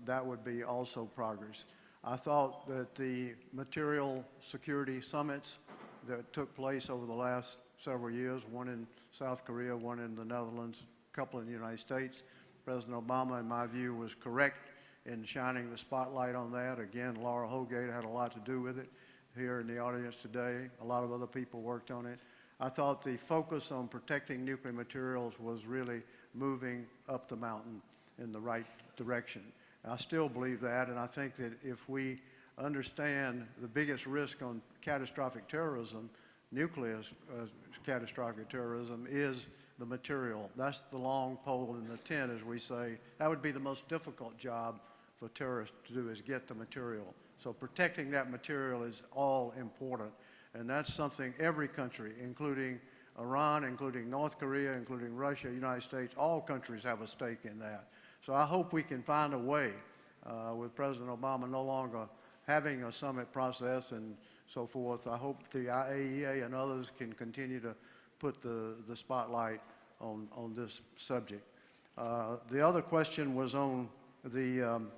that would be also progress. I thought that the material security summits that took place over the last several years, one in South Korea, one in the Netherlands, a couple in the United States, President Obama, in my view, was correct in shining the spotlight on that. Again, Laura Holgate had a lot to do with it here in the audience today. A lot of other people worked on it. I thought the focus on protecting nuclear materials was really moving up the mountain in the right direction. I still believe that, and I think that if we understand the biggest risk on catastrophic terrorism, nuclear catastrophic terrorism, is the material. That's the long pole in the tent, as we say. That would be the most difficult job for terrorists to do, is get the material. So protecting that material is all important. And that's something every country, including Iran, including North Korea, including Russia, United States, all countries have a stake in that. So I hope we can find a way, with President Obama no longer having a summit process and so forth. I hope the IAEA and others can continue to put the spotlight on this subject. The other question was on the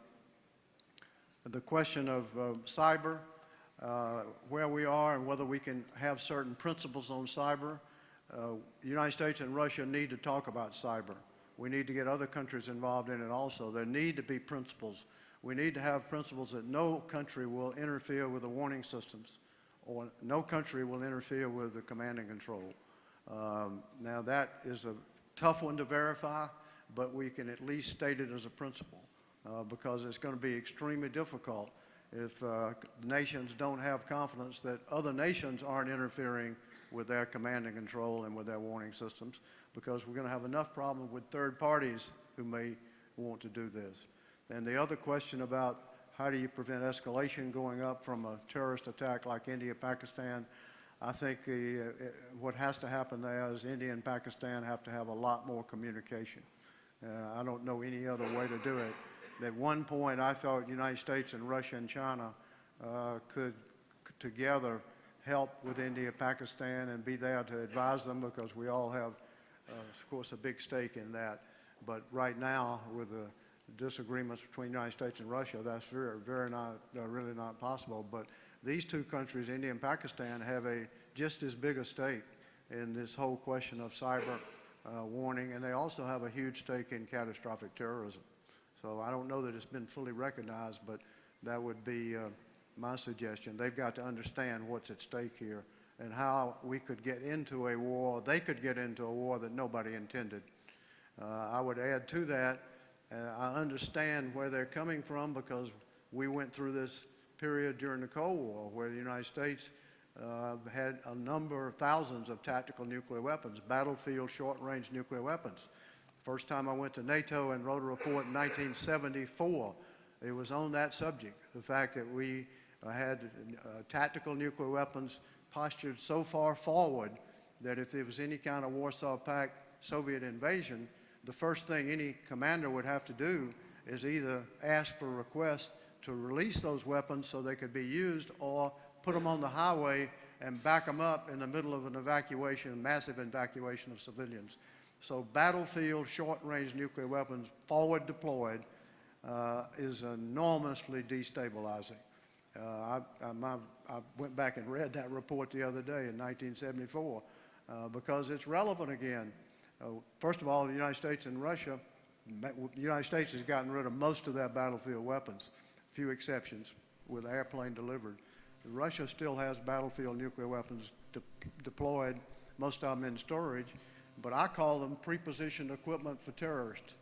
question of cyber, where we are and whether we can have certain principles on cyber. The United States and Russia need to talk about cyber. We need to get other countries involved in it also. There need to be principles. We need to have principles that no country will interfere with the warning systems, or no country will interfere with the command and control. Now that is a tough one to verify, but we can at least state it as a principle because it's going to be extremely difficult if nations don't have confidence that other nations aren't interfering with their command and control and with their warning systems, because we're going to have enough problem with third parties who may want to do this. And the other question about how do you prevent escalation going up from a terrorist attack like India, Pakistan, I think what has to happen there is India and Pakistan have to have a lot more communication. I don't know any other way to do it. At one point, I thought the United States and Russia and China could together help with India, Pakistan, and be there to advise them, because we all have, of course, a big stake in that. But right now, with the disagreements between the United States and Russia, that's really not possible. But these two countries, India and Pakistan, have just as big a stake in this whole question of cyber warning, and they also have a huge stake in catastrophic terrorism. So I don't know that it's been fully recognized, but that would be my suggestion. They've got to understand what's at stake here and how we could get into a war, they could get into a war that nobody intended. I would add to that, I understand where they're coming from, because we went through this period during the Cold War where the United States had a number of thousands of tactical nuclear weapons, battlefield short-range nuclear weapons. First time I went to NATO and wrote a report in 1974, it was on that subject, the fact that we had tactical nuclear weapons postured so far forward that if there was any kind of Warsaw Pact Soviet invasion, the first thing any commander would have to do is either ask for a request to release those weapons so they could be used, or put them on the highway and back them up in the middle of an evacuation, massive evacuation of civilians. So battlefield short-range nuclear weapons forward deployed is enormously destabilizing. I went back and read that report the other day in 1974 because it's relevant again. First of all, the United States and Russia, the United States has gotten rid of most of their battlefield weapons, few exceptions, with airplane delivered. Russia still has battlefield nuclear weapons deployed, most of them in storage, but I call them prepositioned equipment for terrorists,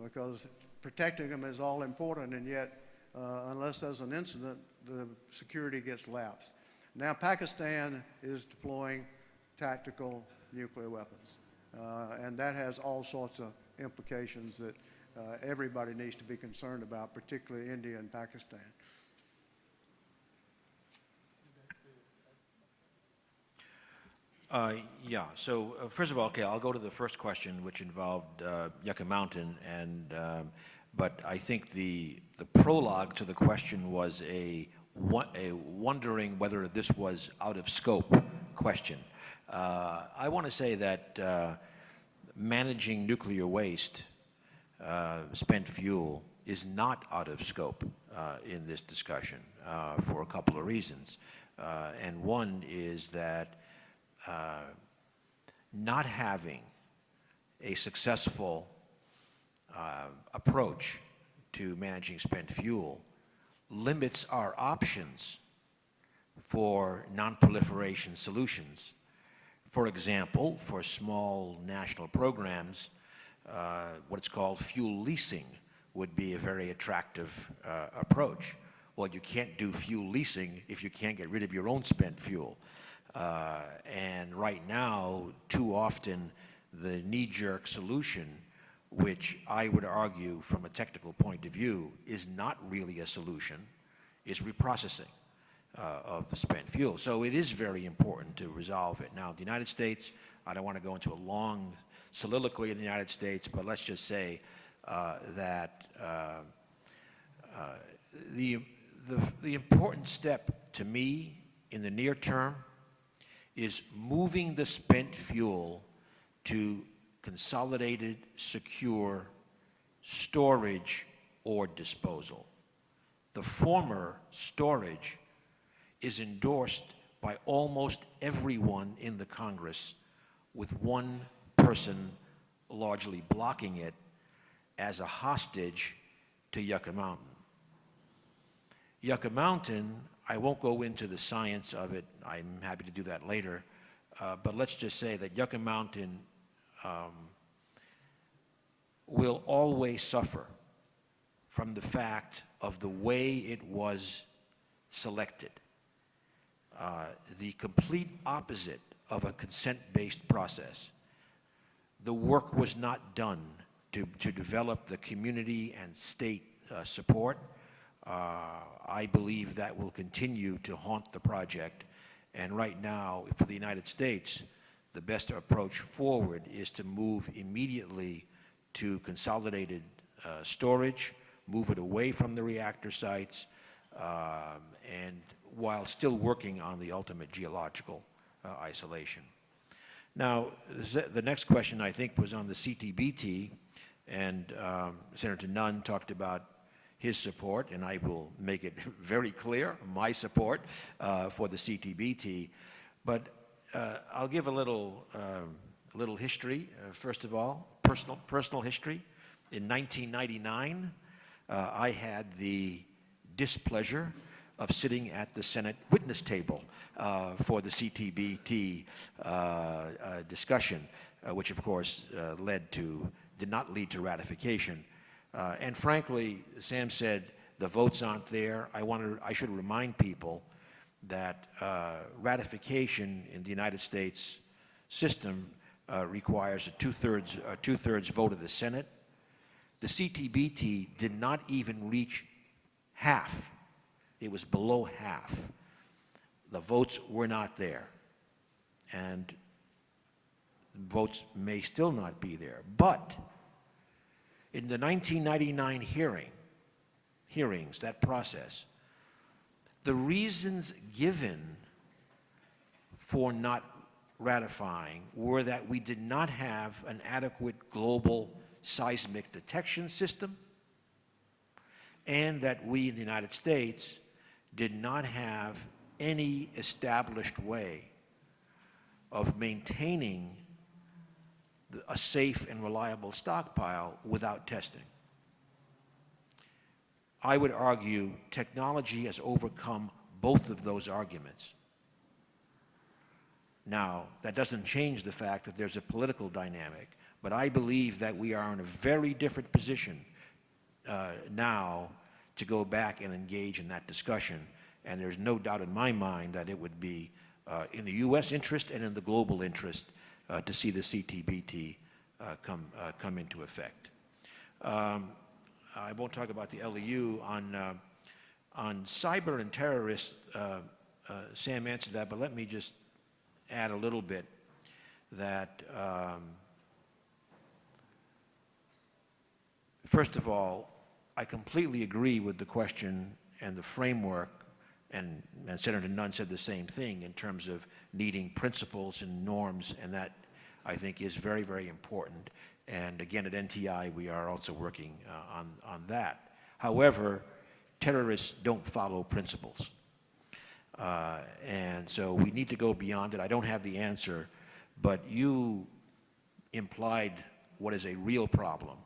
because protecting them is all important, and yet unless there's an incident, the security gets lapsed. Now Pakistan is deploying tactical nuclear weapons, and that has all sorts of implications that everybody needs to be concerned about, particularly India and Pakistan. Yeah, so first of all, okay, I'll go to the first question, which involved Yucca Mountain, but I think the prologue to the question was a wondering whether this was out of scope question. I want to say that managing nuclear waste, spent fuel, is not out of scope in this discussion for a couple of reasons. And one is that not having a successful approach to managing spent fuel limits our options for non-proliferation solutions. For example, for small national programs, what's called fuel leasing would be a very attractive approach. Well, you can't do fuel leasing if you can't get rid of your own spent fuel. And right now, too often, the knee-jerk solution, which I would argue from a technical point of view is not really a solution, is reprocessing of the spent fuel. So it is very important to resolve it. Now, the United States, I don't want to go into a long soliloquy in the United States, but let's just say that the important step to me in the near term is moving the spent fuel to consolidated, secure storage or disposal. The former, storage, is endorsed by almost everyone in the Congress, with one person largely blocking it as a hostage to Yucca Mountain. Yucca Mountain, I won't go into the science of it, I'm happy to do that later, but let's just say that Yucca Mountain will always suffer from the fact of the way it was selected. The complete opposite of a consent-based process. The work was not done to develop the community and state support. I believe that will continue to haunt the project. And right now, for the United States, the best approach forward is to move immediately to consolidated storage, move it away from the reactor sites, and while still working on the ultimate geological isolation. Now, the next question, I think, was on the CTBT, and Senator Nunn talked about his support, and I will make it very clear, my support for the CTBT. But I'll give a little history. First of all, personal history. In 1999, I had the displeasure of sitting at the Senate witness table for the CTBT discussion, which of course did not lead to ratification. And frankly, Sam said the votes aren't there. I should remind people that ratification in the United States system requires a two-thirds vote of the Senate. The CTBT did not even reach half. It was below half. The votes were not there. And votes may still not be there. But in the 1999 hearings, that process, the reasons given for not ratifying were that we did not have an adequate global seismic detection system, and that we in the United States did not have any established way of maintaining a safe and reliable stockpile without testing. I would argue technology has overcome both of those arguments. Now, that doesn't change the fact that there's a political dynamic, but I believe that we are in a very different position now to go back and engage in that discussion, and there's no doubt in my mind that it would be in the U.S. interest and in the global interest to see the CTBT come into effect. I won't talk about the LEU. On cyber and terrorists, Sam answered that, but let me just add a little bit that, first of all, I completely agree with the question and the framework, and Senator Nunn said the same thing in terms of needing principles and norms, and that I think is very, very important. And again, at NTI, we are also working on that. However, terrorists don't follow principles. And so we need to go beyond it. I don't have the answer, but you implied what is a real problem.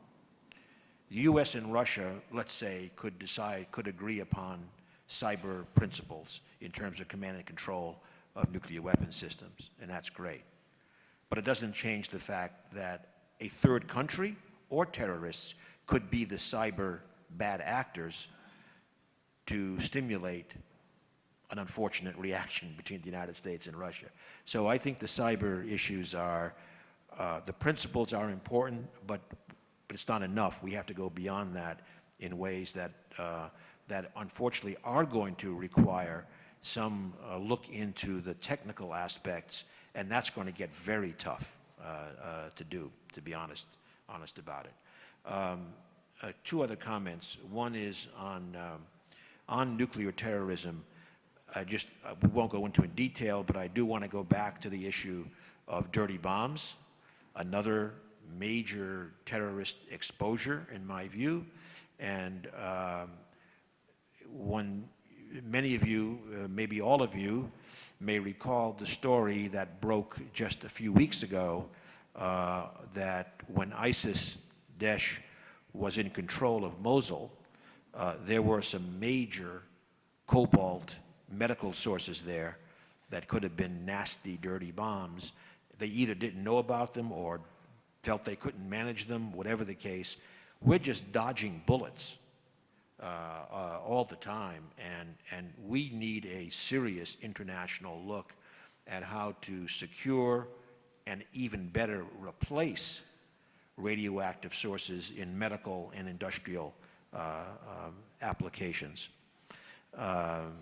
The U.S. and Russia, let's say, could agree upon cyber principles in terms of command and control of nuclear weapon systems, and that's great. But it doesn't change the fact that a third country or terrorists could be the cyber bad actors to stimulate an unfortunate reaction between the United States and Russia. So I think the cyber issues are, the principles are important, but it's not enough. We have to go beyond that in ways that, that unfortunately are going to require some look into the technical aspects, and that's going to get very tough to do, to be honest about it. Two other comments. One is on nuclear terrorism. We won't go into in detail, but I do want to go back to the issue of dirty bombs, another major terrorist exposure in my view. And many of you, maybe all of you, may recall the story that broke just a few weeks ago that when ISIS-Daesh was in control of Mosul, there were some major cobalt medical sources there that could have been nasty, dirty bombs. They either didn't know about them or felt they couldn't manage them, whatever the case. We're just dodging bullets all the time, and we need a serious international look at how to secure and even better replace radioactive sources in medical and industrial applications. And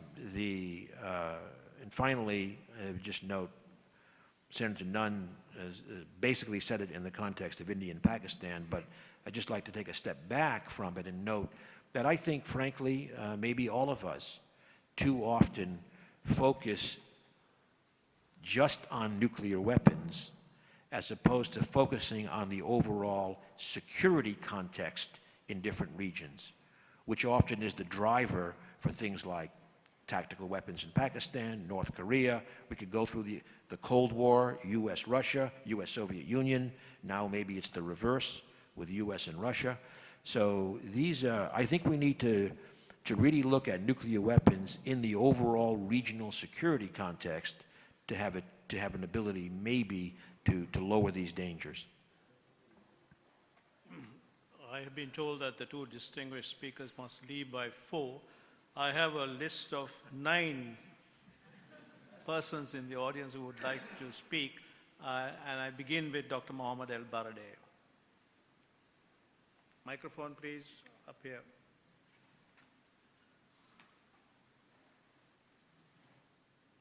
finally, just note, Senator Nunn basically said it in the context of India and Pakistan, but I'd just like to take a step back from it and note that I think, frankly, maybe all of us too often focus just on nuclear weapons as opposed to focusing on the overall security context in different regions, which often is the driver for things like tactical weapons in Pakistan, North Korea. We could go through the Cold War, US-Russia, US-Soviet Union. Now maybe it's the reverse with US and Russia. So these, I think we need to really look at nuclear weapons in the overall regional security context to have an ability maybe to lower these dangers. I have been told that the two distinguished speakers must leave by 4. I have a list of 9 persons in the audience who would like to speak, and I begin with Dr. Mohamed Elbaradei. Microphone, please, up here.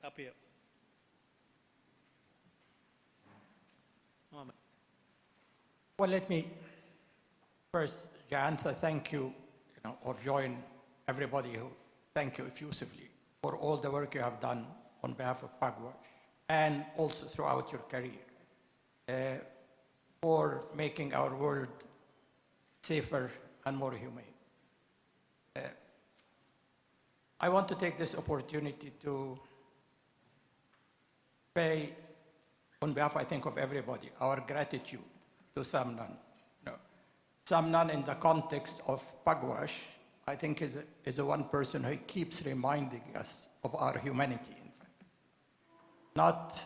Up here. Mohamed. Well, let me first, Jayantha, thank you, or join everybody who thank you effusively for all the work you have done on behalf of Pugwash and also throughout your career for making our world safer and more humane. I want to take this opportunity to pay, on behalf, I think, of everybody, our gratitude to Sam Nunn. Sam Nunn, in the context of Pugwash, I think is a one person who keeps reminding us of our humanity, in fact. Not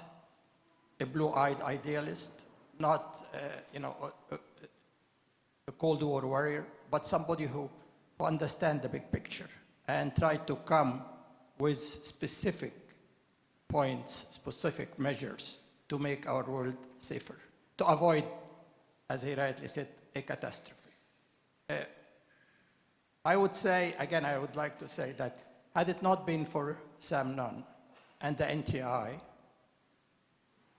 a blue-eyed idealist, not a Cold War warrior, but somebody who understands the big picture and try to come with specific points, specific measures to make our world safer, to avoid, as he rightly said, a catastrophe. I would say, again, I would like to say that had it not been for Sam Nunn and the NTI,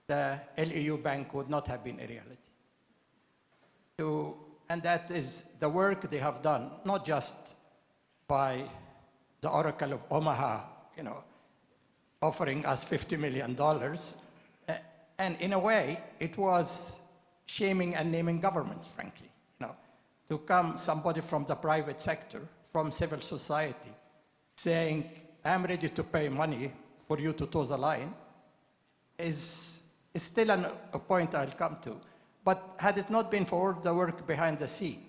the LEU Bank would not have been a reality. And that is the work they have done, not just by the Oracle of Omaha, offering us $50 million. And in a way, it was shaming and naming governments, frankly. To come somebody from the private sector, from civil society, saying, I'm ready to pay money for you to toe the line, is still a point I'll come to. But had it not been for the work behind the scene,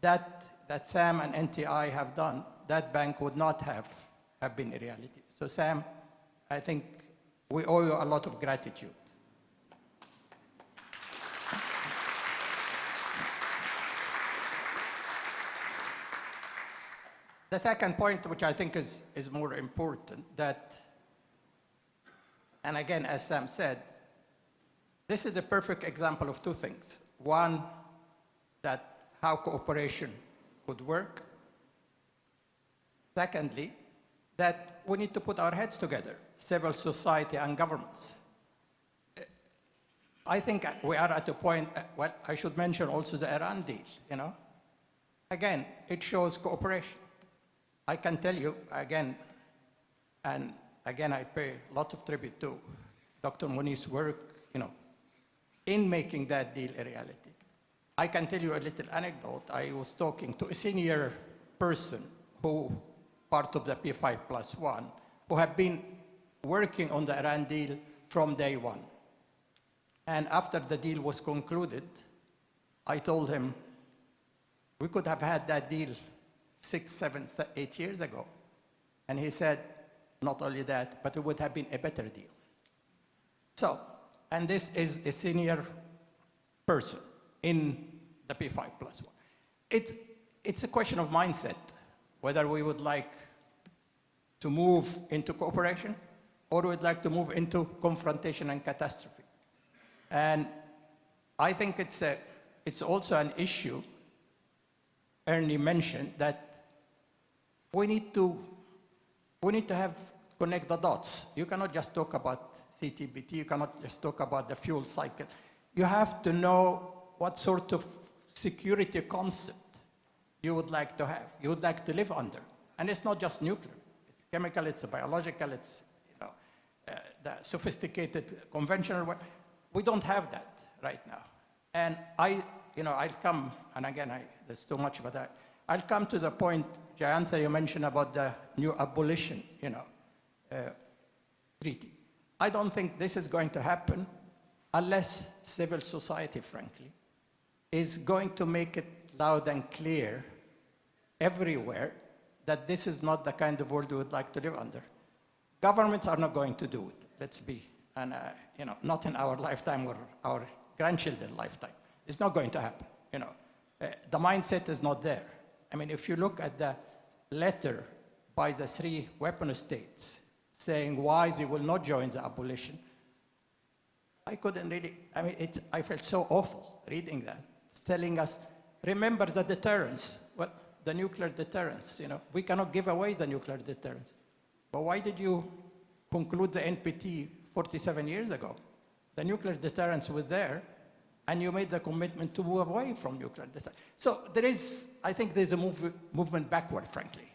that Sam and NTI have done, that bank would not have been a reality. So Sam, I think we owe you a lot of gratitude. The second point, which I think is more important, that, and again, as Sam said, this is a perfect example of two things. One, that how cooperation could work. Secondly, that we need to put our heads together, civil society and governments. I think we are at a point, well, I should mention also the Iran deal, Again, it shows cooperation. I can tell you, again, and again, I pay a lot of tribute to Dr. Moniz's work, in making that deal a reality. I can tell you a little anecdote. I was talking to a senior person who, part of the P5+1, who have been working on the Iran deal from day one. And after the deal was concluded, I told him, we could have had that deal 6, 7, 8 years ago. And he said, not only that, but it would have been a better deal. So, and this is a senior person in the P5+1. It's a question of mindset, whether we would like to move into cooperation or we'd like to move into confrontation and catastrophe. And I think it's also an issue Ernie mentioned, that we need to connect the dots. You cannot just talk about CTBT, you cannot just talk about the fuel cycle. You have to know what sort of security concept you would like to have, you would like to live under. And it's not just nuclear, it's chemical, it's biological, it's the sophisticated conventional. We don't have that right now. And I'll come, and again, there's too much, but I'll come to the point, Jayantha, you mentioned about the new abolition, treaty. I don't think this is going to happen unless civil society, frankly, is going to make it loud and clear everywhere that this is not the kind of world we would like to live under. Governments are not going to do it, let's be, and not in our lifetime or our grandchildren's lifetime. It's not going to happen, The mindset is not there. I mean, if you look at the letter by the 3 weapon states saying why they will not join the abolition, I couldn't really, I felt so awful reading that. It's telling us, remember the deterrence, the nuclear deterrence, we cannot give away the nuclear deterrence. But why did you conclude the NPT 47 years ago? The nuclear deterrence was there, and you made the commitment to move away from nuclear deterrence. So I think there's a movement backward, frankly,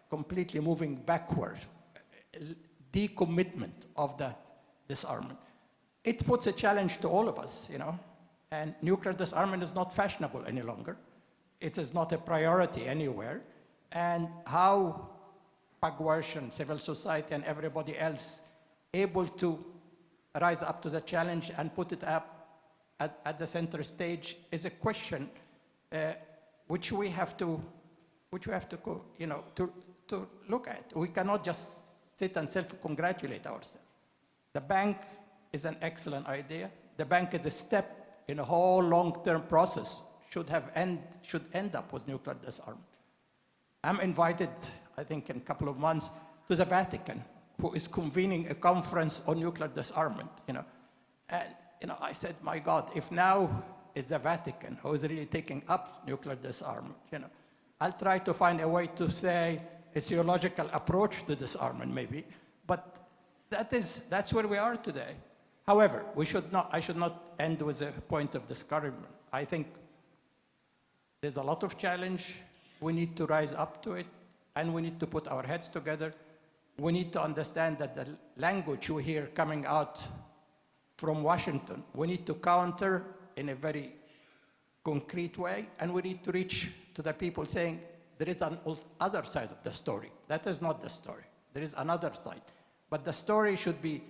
completely moving backward, decommitment of the disarmament. It puts a challenge to all of us, and nuclear disarmament is not fashionable any longer. It is not a priority anywhere. And how Pugwash and civil society and everybody else able to rise up to the challenge and put it up at the center stage is a question which we have to look at. We cannot just sit and self-congratulate ourselves. The bank is an excellent idea. The bank is a step in a whole long-term process should end up with nuclear disarmament. I'm invited, I think in a couple of months, to the Vatican, who is convening a conference on nuclear disarmament, And I said, my God, if now it's the Vatican who is really taking up nuclear disarmament, I'll try to find a way to say a theological approach to disarmament, maybe, but that's where we are today. However, I should not end with a point of discouragement. I think there's a lot of challenge. We need to rise up to it, and we need to put our heads together. We need to understand that the language we hear coming out from Washington, we need to counter in a very concrete way, and we need to reach to the people saying there is an other side of the story. That is not the story. There is another side. But the story should be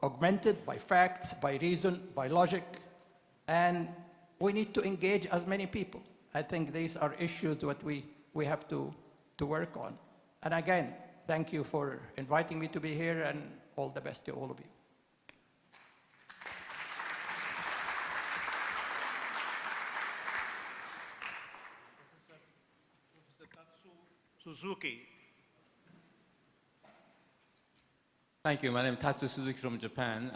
augmented by facts, by reason, by logic, and we need to engage as many people. I think these are issues that we have to work on. And again, thank you for inviting me to be here, and all the best to all of you. Suzuki. Thank you. My name is Tatsu Suzuki from Japan.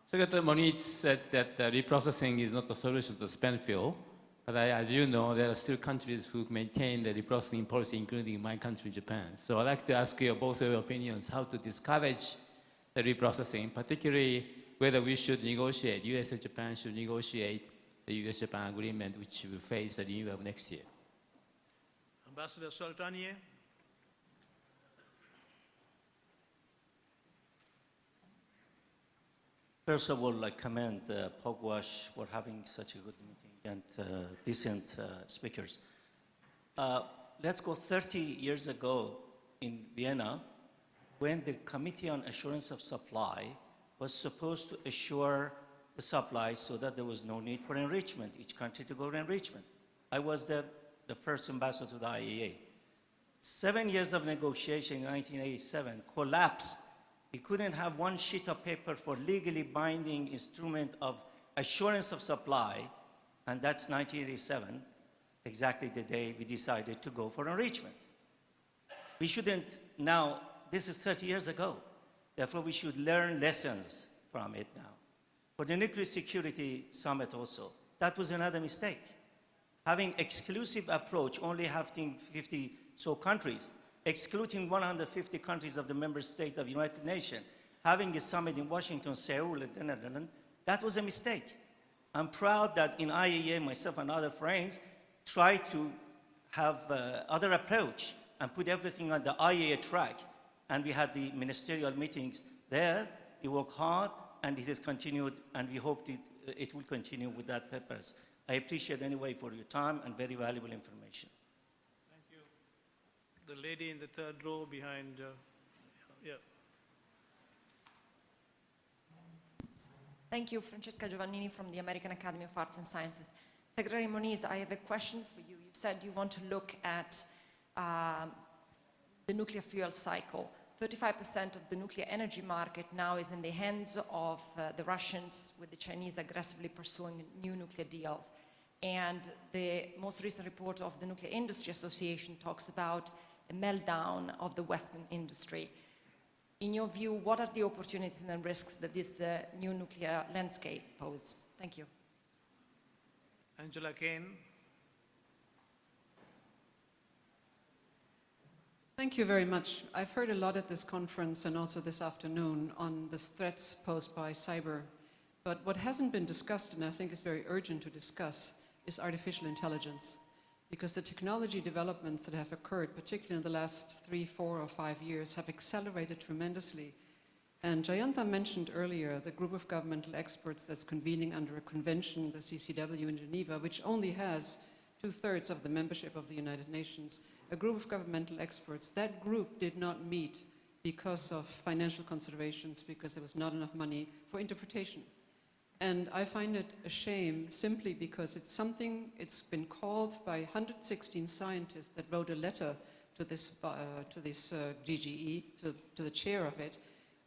Secretary Moniz said that reprocessing is not a solution to spent fuel. But as you know, there are still countries who maintain the reprocessing policy, including my country, Japan. So I'd like to ask you both of your opinions, how to discourage the reprocessing, particularly whether we should negotiate, US and Japan should negotiate the US-Japan agreement, which will face the renewal of next year. Ambassador Sultanieh. First of all, I commend Pugwash for having such a good meeting and decent speakers. Let's go 30 years ago in Vienna, when the Committee on Assurance of Supply was supposed to assure the supply so that there was no need for enrichment, each country to go to enrichment. I was the first ambassador to the IAEA. 7 years of negotiation in 1987 collapsed. We couldn't have one sheet of paper for legally binding instrument of assurance of supply, and that's 1987, exactly the day we decided to go for enrichment. We shouldn't now, this is 30 years ago, therefore we should learn lessons from it now. For the Nuclear Security Summit also, that was another mistake. Having exclusive approach, only having 50 so countries, excluding 150 countries of the member states of the United Nations, having a summit in Washington, Seoul, and the Netherlands, that was a mistake. I'm proud that in IAEA, myself and other friends tried to have other approach and put everything on the IAEA track. And we had the ministerial meetings there. We worked hard, and it has continued, and we hope it will continue with that purpose. I appreciate anyway for your time and very valuable information. Thank you. The lady in the third row behind, yeah. Thank you, Francesca Giovannini from the American Academy of Arts and Sciences. Secretary Moniz, I have a question for you. You said you want to look at the nuclear fuel cycle. 35% of the nuclear energy market now is in the hands of the Russians, with the Chinese aggressively pursuing new nuclear deals. And the most recent report of the Nuclear Industry Association talks about a meltdown of the Western industry. In your view, what are the opportunities and risks that this new nuclear landscape pose? Thank you. Angela Kane. Thank you very much. I've heard a lot at this conference and also this afternoon on the threats posed by cyber. But what hasn't been discussed, and I think is very urgent to discuss, is artificial intelligence. Because the technology developments that have occurred, particularly in the last 3, 4, or 5 years, have accelerated tremendously. And Jayantha mentioned earlier the group of governmental experts that's convening under a convention, the CCW in Geneva, which only has 2/3 of the membership of the United Nations. A group of governmental experts. That group did not meet because of financial considerations, because there was not enough money for interpretation. And I find it a shame simply because it's something, it's been called by 116 scientists that wrote a letter to this GGE, to the chair of it,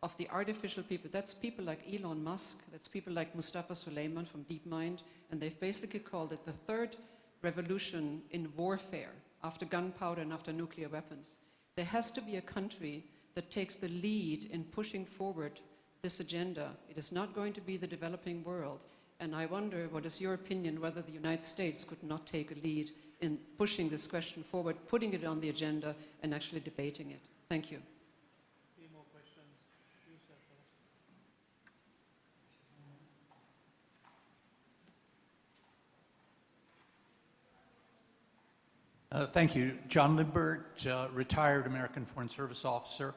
of the artificial people. That's people like Elon Musk, that's people like Mustafa Suleyman from DeepMind, and they've basically called it the third revolution in warfare, after gunpowder and after nuclear weapons. There has to be a country that takes the lead in pushing forward this agenda. It is not going to be the developing world. And I wonder, what is your opinion, whether the United States could not take a lead in pushing this question forward, putting it on the agenda, and actually debating it? Thank you. Any more questions? You, sir, first. Thank you. John Lindbergh, retired American Foreign Service officer.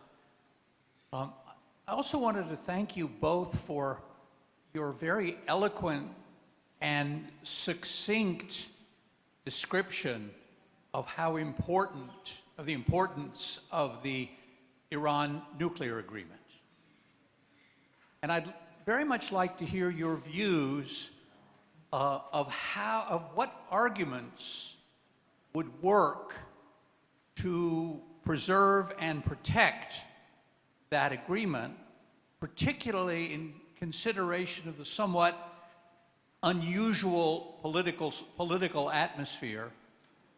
I also wanted to thank you both for your very eloquent and succinct description of how important, of the importance of the Iran nuclear agreement. And I'd very much like to hear your views of what arguments would work to preserve and protect that agreement, particularly in consideration of the somewhat unusual political atmosphere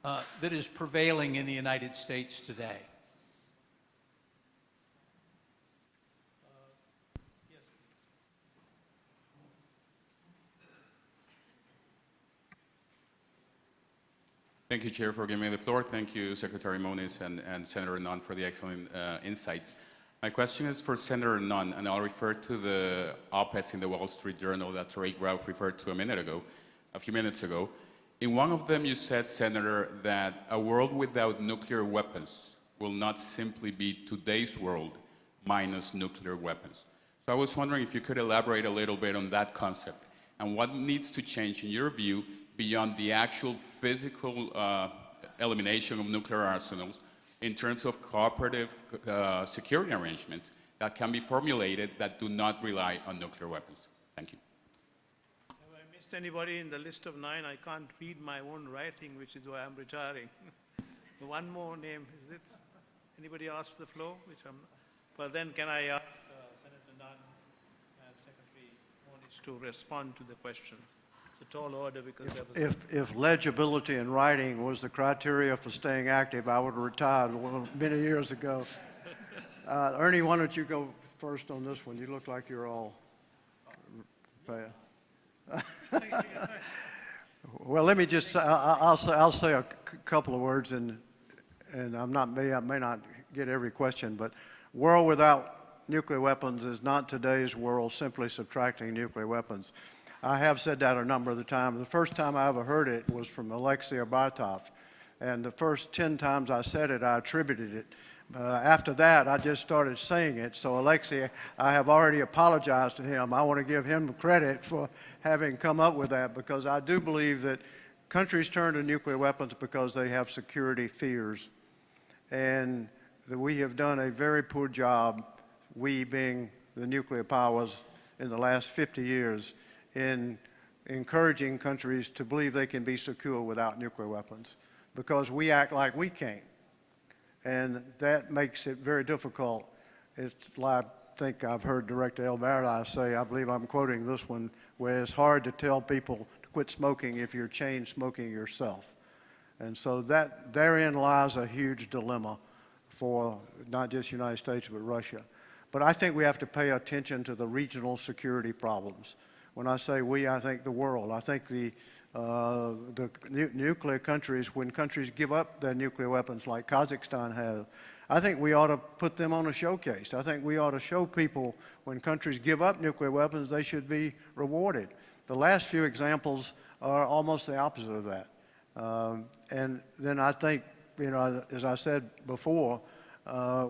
that is prevailing in the United States today. Yes, please. Thank you, Chair, for giving me the floor. Thank you, Secretary Moniz and Senator Nunn for the excellent insights. My question is for Senator Nunn, and I'll refer to the op-eds in the Wall Street Journal that Tariq Rauf referred to a few minutes ago. In one of them, you said, Senator, that a world without nuclear weapons will not simply be today's world minus nuclear weapons. So I was wondering if you could elaborate a little bit on that concept and what needs to change, in your view, beyond the actual physical elimination of nuclear arsenals in terms of cooperative security arrangements that can be formulated that do not rely on nuclear weapons. Thank you. Have I missed anybody in the list of 9? I can't read my own writing, which is why I'm retiring. One more name, is it? Anybody ask for the floor? Which I'm, well, then can I ask Senator Nunn and Secretary Moniz to respond to the question? It's a tall order because there was If legibility in writing was the criteria for staying active, I would have retired many years ago. Ernie, why don't you go first on this one? You look like you're all well, let me just, I'll say a couple of words, and I may not get every question, but world without nuclear weapons is not today's world simply subtracting nuclear weapons. I have said that a number of the times. The first time I ever heard it was from Alexei Arbatov, and the first 10 times I said it, I attributed it. After that, I just started saying it. So Alexei, I have already apologized to him. I want to give him credit for having come up with that, because I do believe that countries turn to nuclear weapons because they have security fears. And that we have done a very poor job, we being the nuclear powers, in the last 50 years in encouraging countries to believe they can be secure without nuclear weapons, because we act like we can't. And that makes it very difficult. It's like, I think I've heard Director Elbaradei say, I believe I'm quoting this one, where it's hard to tell people to quit smoking if you're chain smoking yourself. And so therein lies a huge dilemma for not just the United States, but Russia. But I think we have to pay attention to the regional security problems. When I say we, I think the world. I think the nuclear countries, when countries give up their nuclear weapons like Kazakhstan has, I think we ought to put them on a showcase. I think we ought to show people when countries give up nuclear weapons, they should be rewarded. The last few examples are almost the opposite of that. And then I think, you know, as I said before,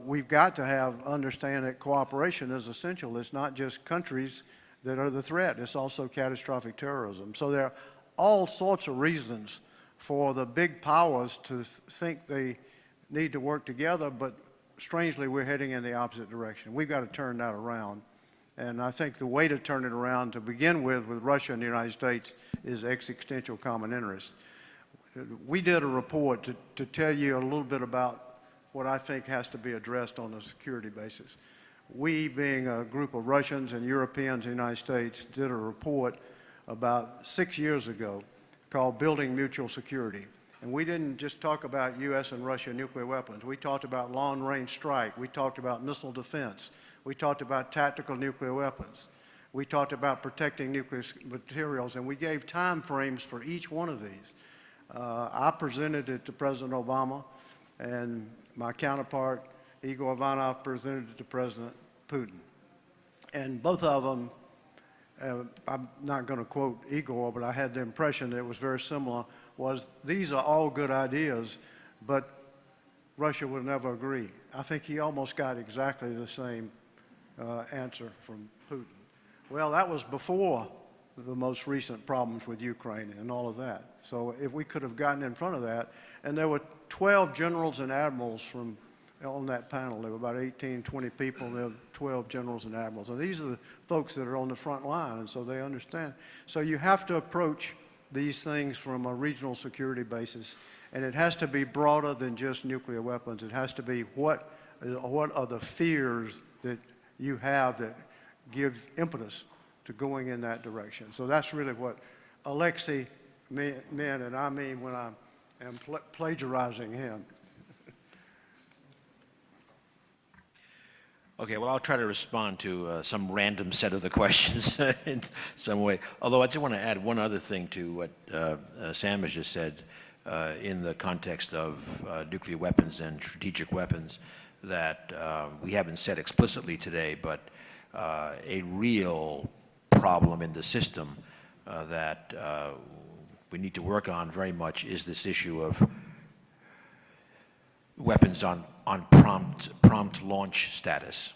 we've got to understand that cooperation is essential. It's not just countries that are the threat, it's also catastrophic terrorism. So there are all sorts of reasons for the big powers to think they need to work together, but strangely we're heading in the opposite direction. We've got to turn that around. And I think the way to turn it around to begin with Russia and the United States is existential common interest. We did a report to tell you a little bit about what I think has to be addressed on a security basis. We, being a group of Russians and Europeans in the United States, did a report about 6 years ago called Building Mutual Security. And we didn't just talk about U.S. and Russia nuclear weapons. We talked about long-range strike. We talked about missile defense. We talked about tactical nuclear weapons. We talked about protecting nuclear materials, and we gave time frames for each one of these. I presented it to President Obama, and my counterpart, Igor Ivanov, presented it to President Putin. And both of them, I'm not going to quote Igor, but I had the impression that it was very similar, was these are all good ideas, but Russia would never agree. I think he almost got exactly the same answer from Putin. Well, that was before the most recent problems with Ukraine and all of that. So if we could have gotten in front of that, and there were 12 generals and admirals on that panel. There were about 18, 20 people, there were 12 generals and admirals. And these are the folks that are on the front line, and so they understand. So you have to approach these things from a regional security basis, and it has to be broader than just nuclear weapons. It has to be what are the fears that you have that give impetus to going in that direction. So that's really what Alexei meant, and I mean when I am plagiarizing him. Okay, well, I'll try to respond to some random set of the questions in some way. Although I just want to add one other thing to what Sam has just said in the context of nuclear weapons and strategic weapons that we haven't said explicitly today, but a real problem in the system that we need to work on very much is this issue of weapons on prompt launch status.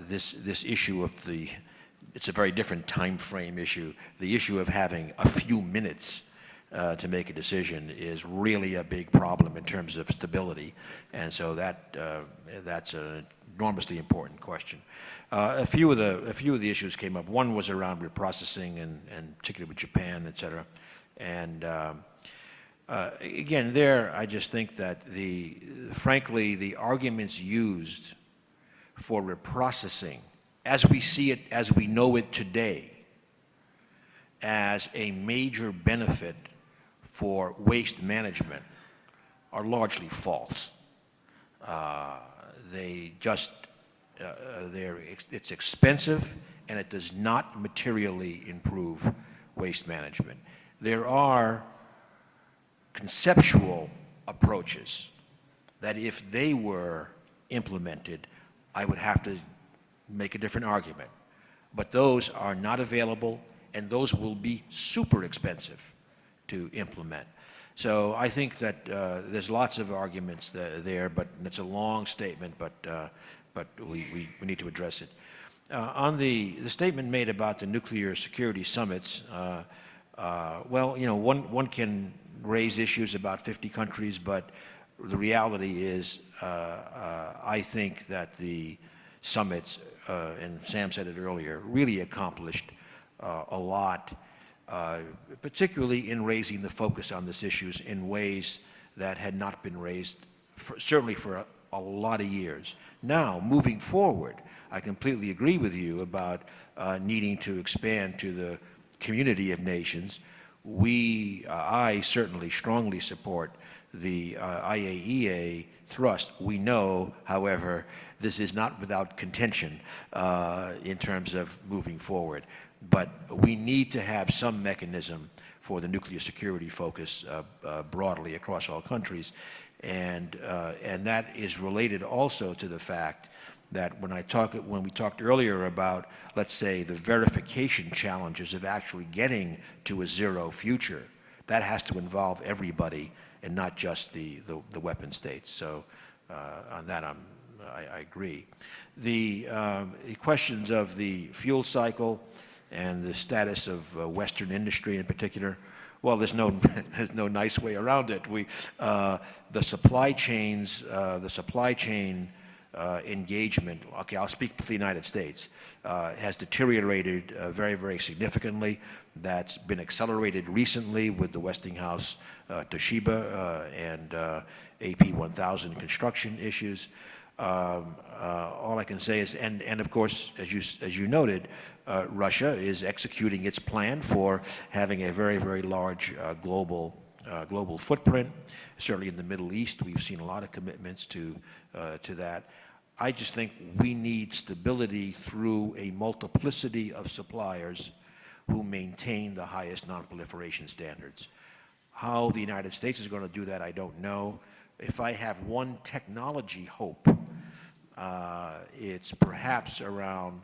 This issue of it's a very different time frame issue. The issue of having a few minutes to make a decision is really a big problem in terms of stability, and so that's an enormously important question. A few of the issues came up. One was around reprocessing, and particularly with Japan, et cetera. And Again, there, I just think that frankly, the arguments used for reprocessing, as we see it, as we know it today, as a major benefit for waste management, are largely false. It's expensive, and it does not materially improve waste management. There are conceptual approaches that if they were implemented, I would have to make a different argument. But those are not available, and those will be super expensive to implement. So I think that there's lots of arguments there, but it's a long statement, but we need to address it. On the statement made about the nuclear security summits, well, you know, one can raise issues about 50 countries, but the reality is I think that the summits, and Sam said it earlier, really accomplished a lot, particularly in raising the focus on these issues in ways that had not been raised, certainly for a lot of years. Now, moving forward, I completely agree with you about needing to expand to the community of nations. I certainly strongly support the IAEA thrust. We know, however, this is not without contention in terms of moving forward. But we need to have some mechanism for the nuclear security focus broadly across all countries. And that is related also to the fact that when we talked earlier about, let's say, the verification challenges of actually getting to a zero future, that has to involve everybody and not just the weapon states. So on that, I agree. The questions of the fuel cycle and the status of Western industry in particular, well, there's no nice way around it. The supply chain engagement, okay, I'll speak to the United States, has deteriorated very, very significantly. That's been accelerated recently with the Westinghouse Toshiba and AP1000 construction issues. All I can say is, and of course, as you noted, Russia is executing its plan for having a very, very large global footprint. Certainly in the Middle East, we've seen a lot of commitments to that. I just think we need stability through a multiplicity of suppliers who maintain the highest non-proliferation standards. How the United States is going to do that, I don't know. If I have one technology hope, it's perhaps around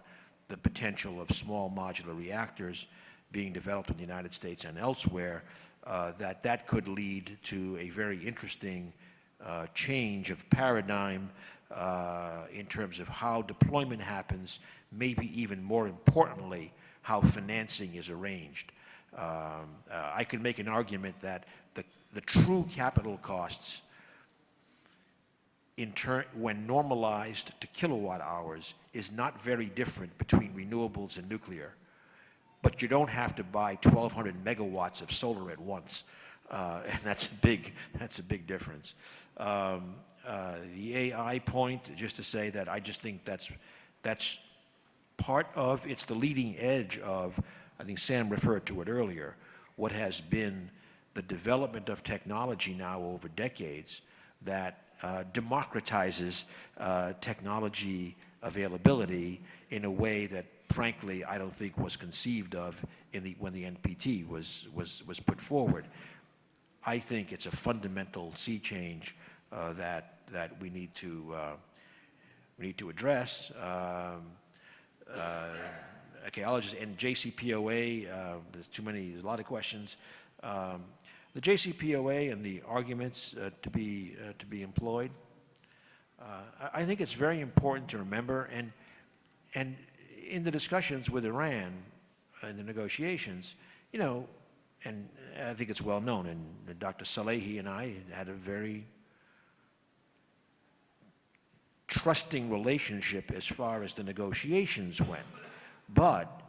the potential of small modular reactors being developed in the United States and elsewhere, that could lead to a very interesting change of paradigm in terms of how deployment happens, maybe even more importantly, how financing is arranged. I could make an argument that the true capital costs when normalized to kilowatt hours is not very different between renewables and nuclear. But you don't have to buy 1,200 megawatts of solar at once, and that's a big difference. The AI point, just to say that I just think that's part of, it's the leading edge of, I think Sam referred to it earlier, what has been the development of technology now over decades that democratizes technology availability in a way that, frankly, I don't think was conceived of when the NPT was put forward. I think it's a fundamental sea change that we need to address. Okay, I'll just end JCPOA. There's a lot of questions. The JCPOA and the arguments to be employed. I think it's very important to remember, and in the discussions with Iran and the negotiations, you know, and I think it's well known, and Dr. Salehi and I had a very trusting relationship as far as the negotiations went. But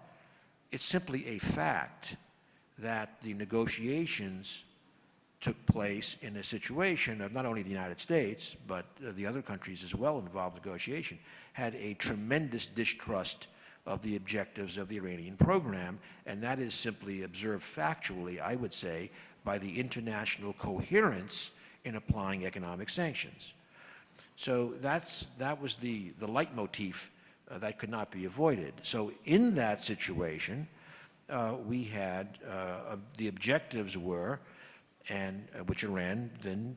it's simply a fact that the negotiations took place in a situation of not only the United States, but the other countries as well involved in negotiation, had a tremendous distrust of the objectives of the Iranian program, and that is simply observed factually, I would say, by the international coherence in applying economic sanctions. So that was the leitmotif that could not be avoided. So in that situation, we had the objectives were, and which Iran then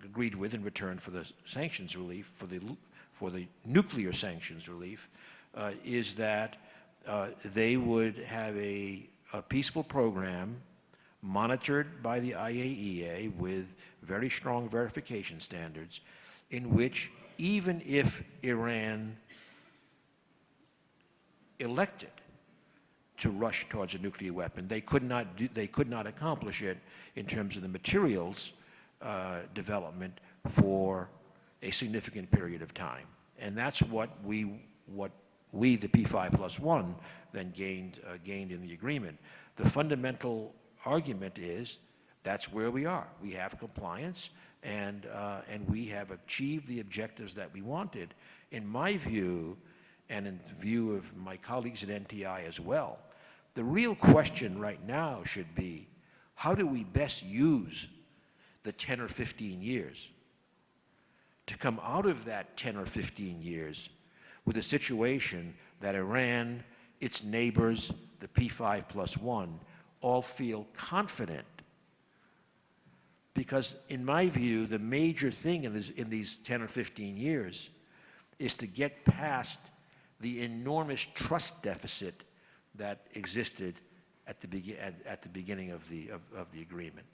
agreed with in return for the sanctions relief, for the nuclear sanctions relief, is that they would have a peaceful program monitored by the IAEA with very strong verification standards, in which even if Iran elected to rush towards a nuclear weapon, they could not accomplish it in terms of the materials development for a significant period of time. And that's what we, the P5+1, then gained in the agreement. The fundamental argument is that's where we are. We have compliance, and we have achieved the objectives that we wanted. In my view, and in the view of my colleagues at NTI as well, the real question right now should be, how do we best use the 10 or 15 years to come out of that 10 or 15 years with a situation that Iran, its neighbors, the P5+1, all feel confident? Because in my view, the major thing in these 10 or 15 years is to get past the enormous trust deficit that existed at the beginning of the agreement.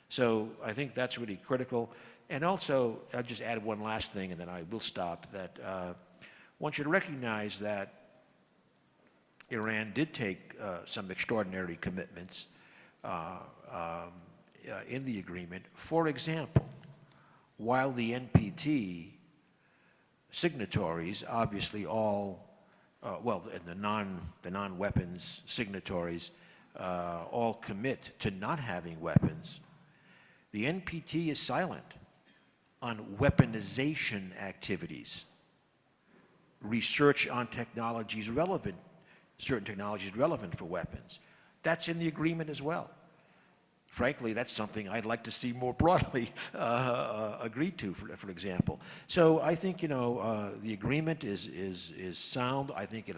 So I think that's really critical. And also, I'll just add one last thing, and then I will stop, that one should recognize that Iran did take some extraordinary commitments in the agreement. For example, while the NPT signatories, obviously all, the non-weapons signatories all commit to not having weapons, the NPT is silent on weaponization activities, research on technologies relevant, certain technologies relevant for weapons. That's in the agreement as well. Frankly, that's something I'd like to see more broadly agreed to, for example. So I think, the agreement is sound. I think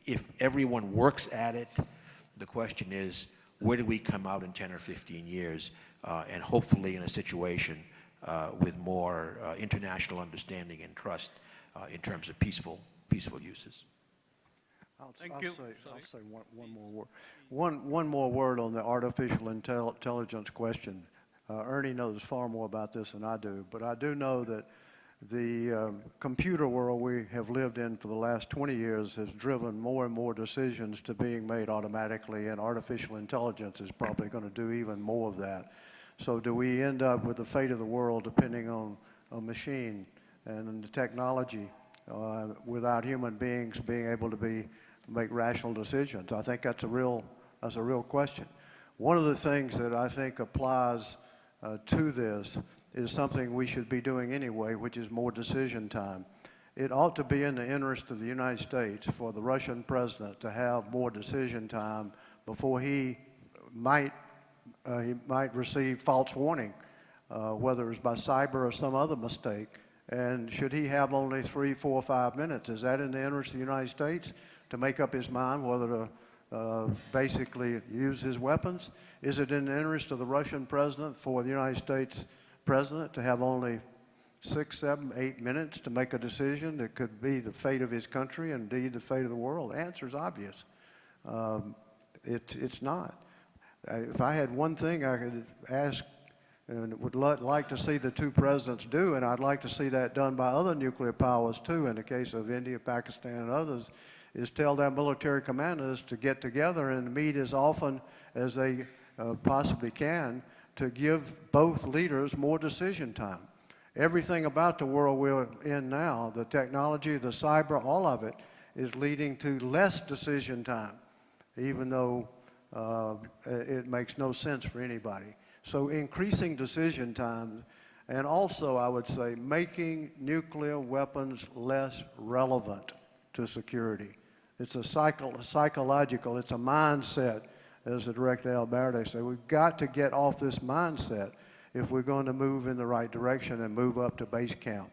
if everyone works at it, the question is, where do we come out in 10 or 15 years, and hopefully in a situation with more international understanding and trust in terms of peaceful uses. I'll say one more word. One more word on the artificial intelligence question. Ernie knows far more about this than I do, but I do know that the computer world we have lived in for the last 20 years has driven more and more decisions to being made automatically, and artificial intelligence is probably going to do even more of that. So do we end up with the fate of the world depending on a machine and the technology without human beings being able to make rational decisions? I think that's a real question. One of the things that I think applies to this is something we should be doing anyway, which is more decision time. It ought to be in the interest of the United States for the Russian president to have more decision time before he might receive false warning, whether it's by cyber or some other mistake. And should he have only 3, 4, 5 minutes? Is that in the interest of the United States to make up his mind whether to basically use his weapons? Is it in the interest of the Russian president for the United States president to have only 6, 7, 8 minutes to make a decision that could be the fate of his country and indeed the fate of the world? The answer is obvious. It's not. If I had one thing I could ask and would like to see the two presidents do, and I'd like to see that done by other nuclear powers too, in the case of India, Pakistan, and others, is tell their military commanders to get together and meet as often as they possibly can to give both leaders more decision time. Everything about the world we're in now, the technology, the cyber, all of it, is leading to less decision time, even though it makes no sense for anybody. So increasing decision times, and also I would say making nuclear weapons less relevant to security. It's a psychological, it's a mindset, as the Director Elbaradei said. We've got to get off this mindset if we're going to move in the right direction and move up to base camp.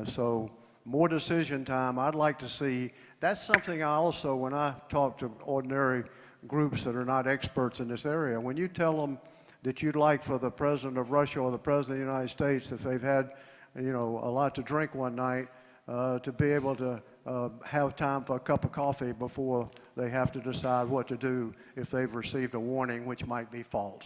So more decision time, I'd like to see. That's something I also, when I talk to ordinary groups that are not experts in this area, when you tell them that you'd like for the President of Russia or the President of the United States, if they've had, you know, a lot to drink one night, to be able to have time for a cup of coffee before they have to decide what to do if they've received a warning which might be false.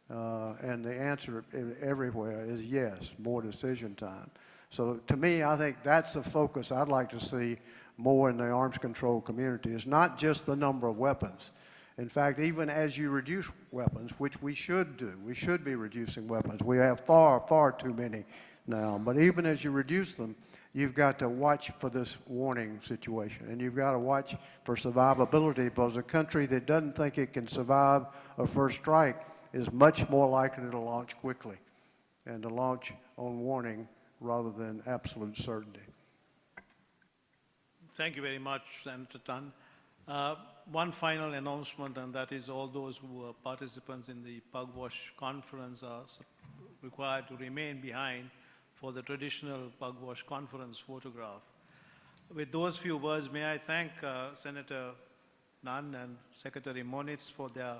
And the answer everywhere is yes, more decision time. So to me, I think that's the focus I'd like to see more in the arms control community. It's not just the number of weapons. In fact, even as you reduce weapons, which we should do, we should be reducing weapons. We have far, far too many now. But even as you reduce them, you've got to watch for this warning situation. And you've got to watch for survivability, because a country that doesn't think it can survive a first strike is much more likely to launch quickly and to launch on warning rather than absolute certainty. Thank you very much, Senator Nunn. One final announcement, and that is all those who are participants in the Pugwash conference are required to remain behind for the traditional Pugwash conference photograph. With those few words, may I thank Senator Nunn and Secretary Moniz for their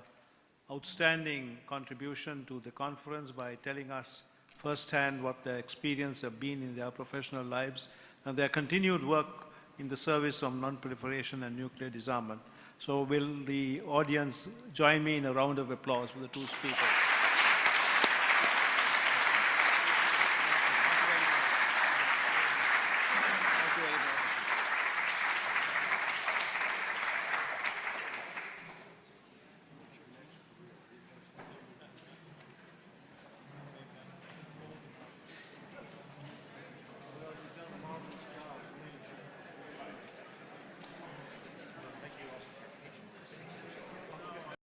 outstanding contribution to the conference by telling us firsthand what their experience have been in their professional lives and their continued work in the service of non-proliferation and nuclear disarmament. So will the audience join me in a round of applause for the two speakers?